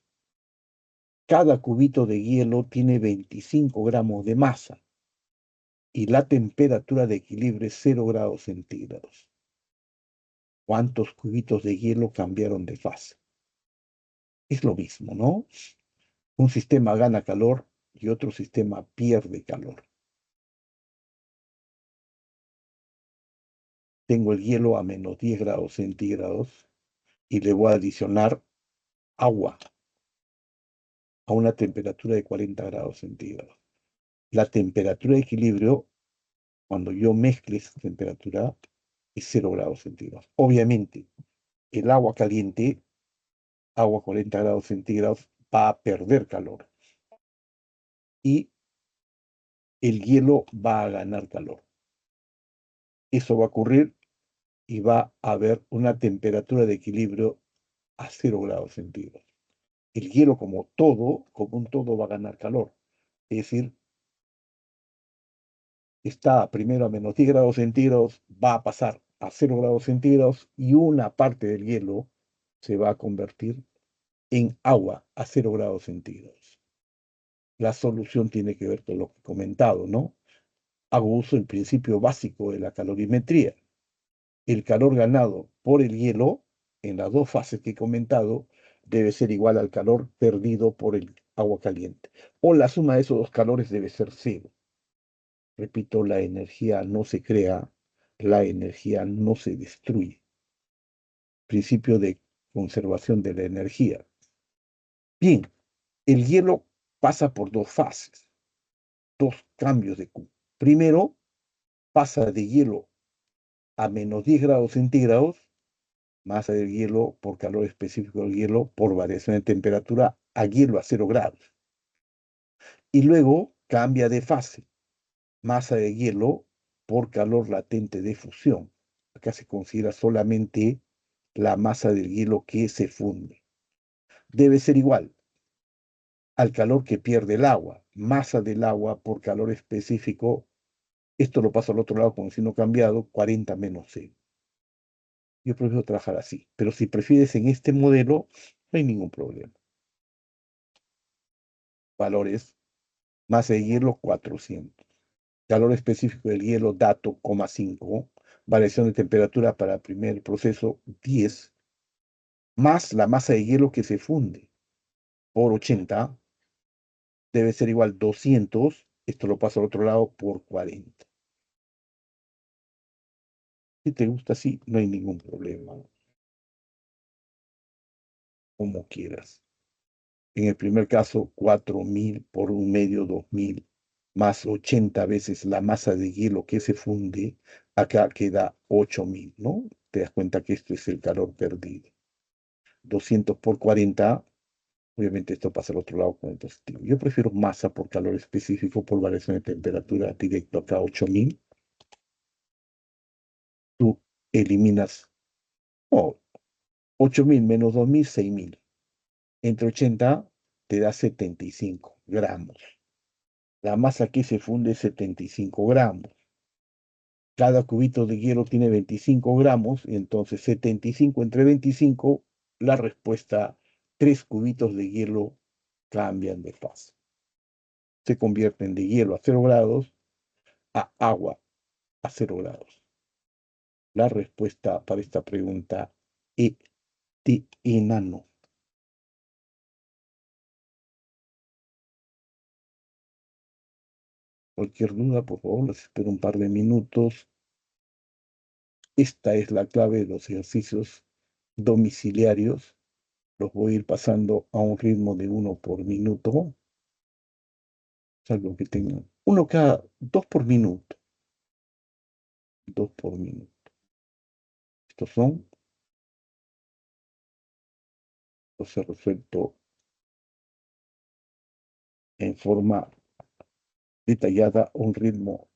Cada cubito de hielo tiene 25 gramos de masa y la temperatura de equilibrio es 0 grados centígrados. ¿Cuántos cubitos de hielo cambiaron de fase? Es lo mismo, ¿no? Un sistema gana calor y otro sistema pierde calor. Tengo el hielo a menos 10 grados centígrados y le voy a adicionar agua a una temperatura de 40 grados centígrados. La temperatura de equilibrio, cuando yo mezcle esa temperatura, es 0 grados centígrados. Obviamente, el agua caliente, agua a 40 grados centígrados, va a perder calor y el hielo va a ganar calor. Eso va a ocurrir y va a haber una temperatura de equilibrio a 0 grados centígrados. El hielo como un todo va a ganar calor. Es decir, está primero a menos 10 grados centígrados, va a pasar a 0 grados centígrados y una parte del hielo se va a convertir en agua a 0 grados centígrados. La solución tiene que ver con lo que he comentado, ¿no? Hago uso del principio básico de la calorimetría. El calor ganado por el hielo en las dos fases que he comentado debe ser igual al calor perdido por el agua caliente. O la suma de esos dos calores debe ser cero. Repito, la energía no se crea, la energía no se destruye. Principio de conservación de la energía. Bien, el hielo pasa por dos fases, dos cambios de Q. Primero, pasa de hielo a menos 10 grados centígrados, masa del hielo por calor específico del hielo, por variación de temperatura, a hielo a 0 grados. Y luego cambia de fase, masa de hielo por calor latente de fusión. Acá se considera solamente la masa del hielo que se funde. Debe ser igual al calor que pierde el agua, masa del agua por calor específico. Esto lo paso al otro lado como si no cambiado, 40 menos 0. Yo prefiero trabajar así, pero si prefieres en este modelo, no hay ningún problema. Valores, masa de hielo 400. Calor específico del hielo, dato, 5. Variación de temperatura para el primer proceso, 10. Más la masa de hielo que se funde por 80, debe ser igual 200. Esto lo paso al otro lado por 40. Si te gusta así, no hay ningún problema, como quieras. En el primer caso, 4000 por un medio, 2000, más 80 veces la masa de hielo que se funde, acá queda 8000, ¿no? Te das cuenta que esto es el calor perdido. 200 por 40, obviamente esto pasa al otro lado con el positivo. Yo prefiero masa por calor específico por variación de temperatura directo acá 8000. Tú eliminas, oh, 8000 menos 2000, 6000. Entre 80 te da 75 gramos. La masa que se funde es 75 gramos. Cada cubito de hielo tiene 25 gramos, y entonces 75 entre 25, la respuesta, 3 cubitos de hielo cambian de fase. Se convierten de hielo a 0 grados a agua a 0 grados. La respuesta para esta pregunta es de enano. Cualquier duda, por favor, les espero un par de minutos. Esta es la clave de los ejercicios domiciliarios. Los voy a ir pasando a un ritmo de 1 por minuto, salvo que tengan uno cada 2 por minuto. 2 por minuto. Estos son, los he resuelto en forma detallada, un ritmo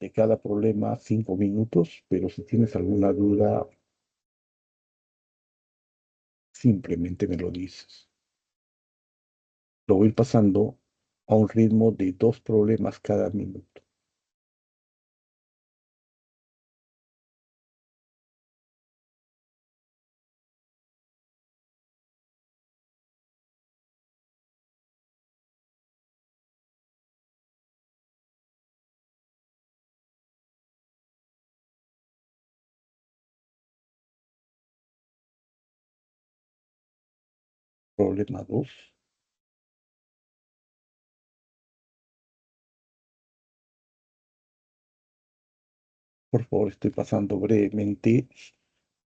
de cada problema 5 minutos, pero si tienes alguna duda, simplemente me lo dices. Lo voy pasando a un ritmo de 2 problemas cada minuto. Problema 2. Por favor, estoy pasando brevemente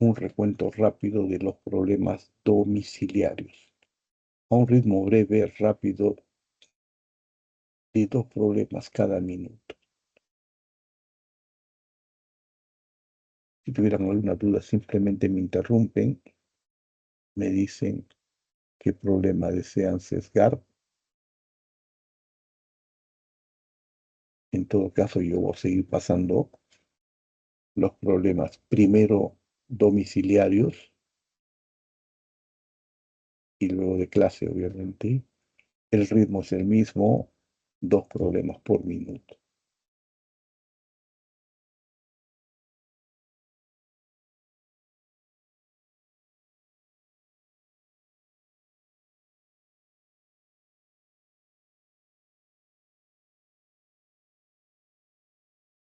un recuento rápido de los problemas domiciliarios. A un ritmo breve, rápido, de 2 problemas cada minuto. Si tuvieran alguna duda, simplemente me interrumpen, me dicen qué problema desean sesgar. En todo caso, yo voy a seguir pasando los problemas primero domiciliarios y luego de clase, obviamente. El ritmo es el mismo, 2 problemas por minuto.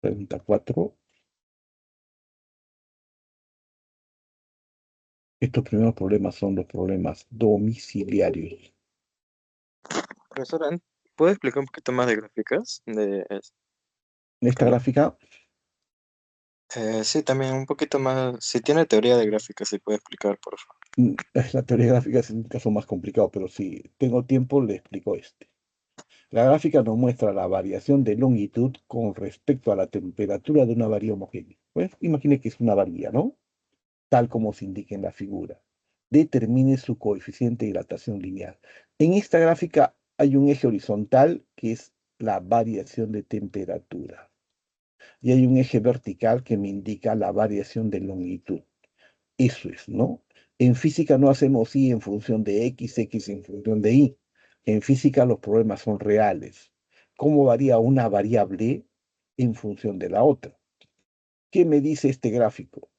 Pregunta 4. Estos primeros problemas son los problemas domiciliarios. Profesora, ¿puede explicar un poquito más de gráficas? En esta gráfica, Sí, también un poquito más. Si tiene teoría de gráficas, si puede explicar, por favor. la teoría gráfica es un caso más complicado, pero si tengo tiempo, le explico este. La gráfica nos muestra la variación de longitud con respecto a la temperatura de una varilla homogénea. Pues imagine que es una varilla, ¿no? Tal como se indica en la figura. Determine su coeficiente de dilatación lineal. En esta gráfica hay un eje horizontal que es la variación de temperatura y hay un eje vertical que me indica la variación de longitud. Eso es, ¿no? En física no hacemos Y en función de X, X en función de Y. En física los problemas son reales. ¿Cómo varía una variable en función de la otra? ¿Qué me dice este gráfico?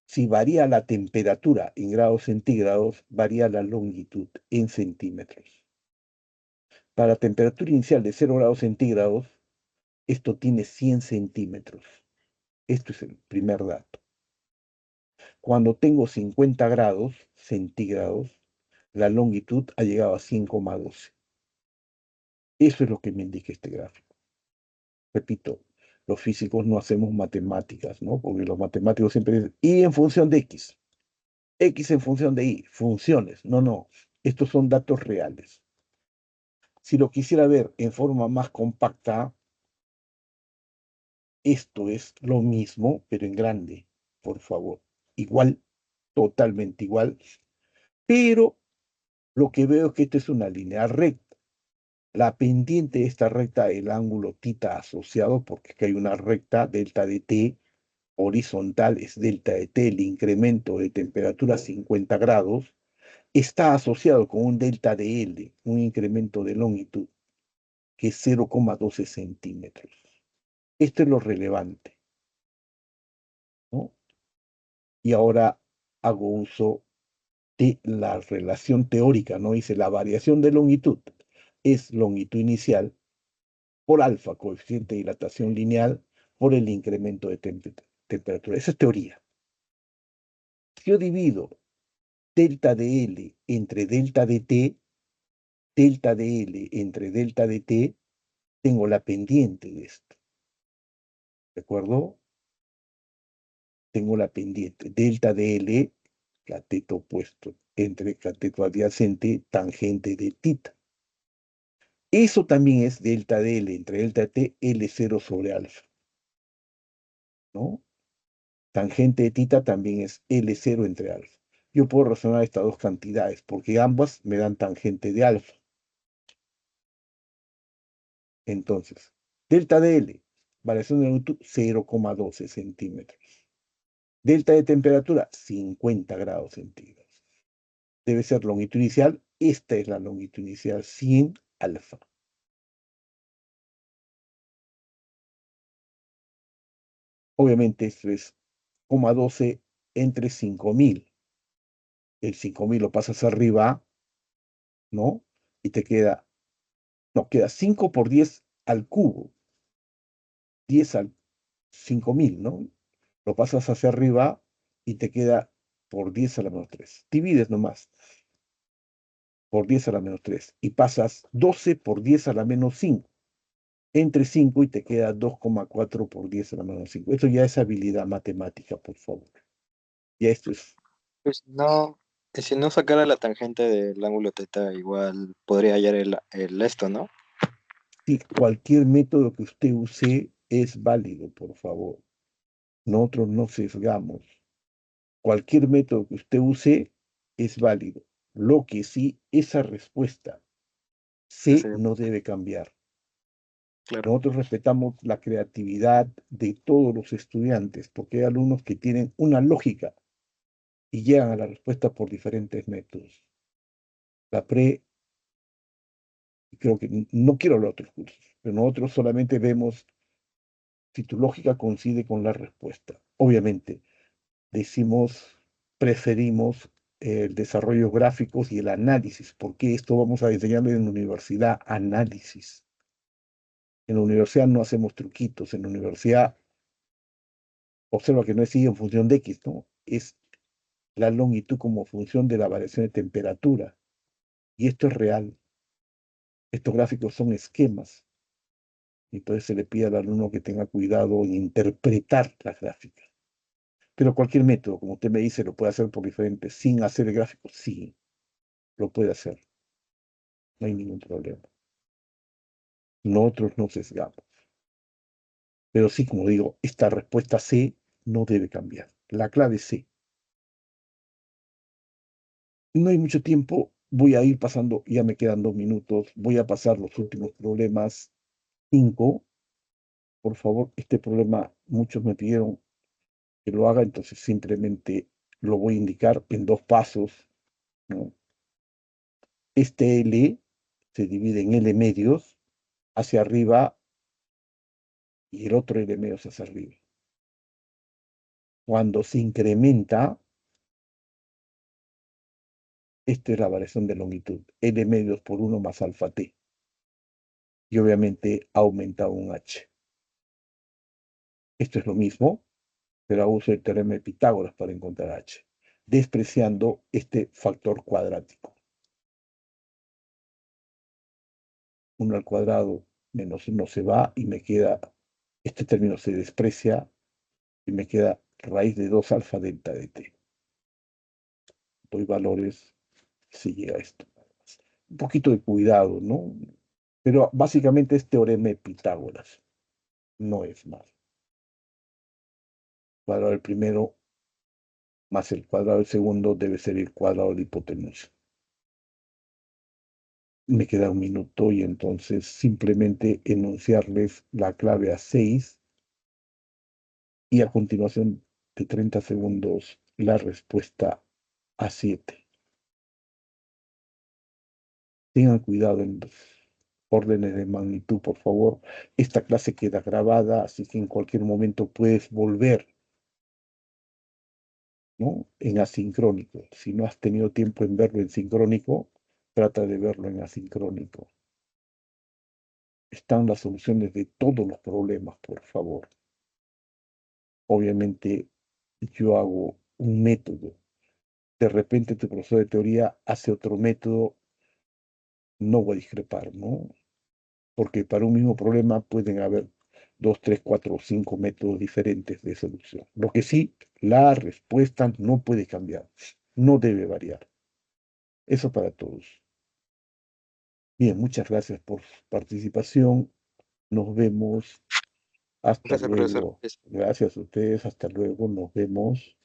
Si varía la temperatura en grados centígrados, varía la longitud en centímetros. Para temperatura inicial de 0 grados centígrados, esto tiene 100 centímetros. Esto es el primer dato. Cuando tengo 50 grados centígrados, la longitud ha llegado a 100,12. Eso es lo que me indica este gráfico. Repito, los físicos no hacemos matemáticas, ¿no? Porque los matemáticos siempre dicen Y en función de X, X en función de Y, funciones. No, no, estos son datos reales. Si lo quisiera ver en forma más compacta, esto es lo mismo, pero en grande, por favor. Igual, totalmente igual, pero lo que veo es que esta es una línea recta. La pendiente de esta recta, el ángulo tita asociado, porque aquí hay una recta delta de t horizontal, es delta de t, el incremento de temperatura 50 grados, está asociado con un delta de L, un incremento de longitud, que es 0,12 centímetros. Esto es lo relevante, ¿no? Y ahora hago uso de la relación teórica, ¿no? Dice la variación de longitud es longitud inicial por alfa, coeficiente de dilatación lineal, por el incremento de temperatura. Esa es teoría. Si yo divido delta de L entre delta de T, delta de L entre delta de T, tengo la pendiente de esto. ¿De acuerdo? Tengo la pendiente. Delta de L, cateto opuesto, entre cateto adyacente, tangente de tita. Eso también es delta de L entre delta de T, L0 sobre alfa, ¿no? Tangente de tita también es L0 entre alfa. Yo puedo razonar estas dos cantidades porque ambas me dan tangente de alfa. Entonces, delta de L, variación de longitud 0,12 centímetros. Delta de temperatura 50 grados centígrados. Debe ser longitud inicial Esta es la longitud inicial sin alfa. Obviamente esto es 0,12 entre 5000. El 5000 lo pasas arriba, ¿no? Y te queda, no, queda 5 por 10 al cubo, 10 al 5000, ¿no? Lo pasas hacia arriba y te queda por 10 a la menos 3. Divides nomás por 10 a la menos 3 y pasas 12 por 10 a la menos 5 entre 5 y te queda 2,4 por 10 a la menos 5. Eso ya es habilidad matemática, por favor. Ya esto es, Pues no, si no sacara la tangente del ángulo teta, igual podría hallar el esto, ¿no? sí, cualquier método que usted use es válido, por favor. Nosotros no sesgamos. Cualquier método que usted use es válido. Lo que sí, esa respuesta Sí, C sí, no debe cambiar. claro. Nosotros respetamos la creatividad de todos los estudiantes, porque hay alumnos que tienen una lógica y llegan a la respuesta por diferentes métodos. La pre, creo que no quiero hablar de otros cursos, pero nosotros solamente vemos si tu lógica coincide con la respuesta. Obviamente, decimos, preferimos el desarrollo gráficos y el análisis, porque esto vamos a enseñarle en la universidad, análisis. En la universidad no hacemos truquitos, en la universidad observa que no es Y en función de X, ¿no? Es la longitud como función de la variación de temperatura. Y esto es real. Estos gráficos son esquemas. Entonces se le pide al alumno que tenga cuidado en interpretar las gráficas. Pero cualquier método, como usted me dice, lo puede hacer por diferentes, sin hacer el gráfico, sí, lo puede hacer. No hay ningún problema. Nosotros no sesgamos. Pero sí, como digo, esta respuesta C no debe cambiar. La clave C. No hay mucho tiempo. Voy a ir pasando, ya me quedan 2 minutos. Voy a pasar los últimos problemas. 5. Por favor, este problema muchos me pidieron que lo haga, entonces simplemente lo voy a indicar en 2 pasos, ¿no? Este L se divide en L medios hacia arriba y el otro L medios hacia arriba. Cuando se incrementa, esta es la variación de longitud, L medios por 1 más alfa t. Y obviamente aumenta un H. Esto es lo mismo, pero uso el teorema de Pitágoras para encontrar H, despreciando este factor cuadrático. 1 al cuadrado menos 1 se va y me queda, este término se desprecia y me queda raíz de 2 alfa delta de t. Doy valores, si llega a esto. Un poquito de cuidado, ¿no? Pero básicamente es teorema de Pitágoras, no es más. El cuadrado del primero más el cuadrado del segundo debe ser el cuadrado de la hipotenusa. Me queda 1 minuto y entonces simplemente enunciarles la clave a 6 y a continuación de 30 segundos la respuesta a 7. Tengan cuidado en los órdenes de magnitud, por favor. Esta clase queda grabada, así que en cualquier momento puedes volver, ¿no? En asincrónico. Si no has tenido tiempo en verlo en sincrónico, trata de verlo en asincrónico. Están las soluciones de todos los problemas, por favor. Obviamente, yo hago un método. De repente tu profesor de teoría hace otro método, no voy a discrepar, ¿no? Porque para un mismo problema pueden haber 2, 3, 4 o 5 métodos diferentes de solución. Lo que sí, la respuesta no puede cambiar, no debe variar. Eso para todos. Bien, muchas gracias por su participación. Nos vemos. Hasta Gracias, profesor. luego. Gracias a ustedes. Hasta luego. Nos vemos.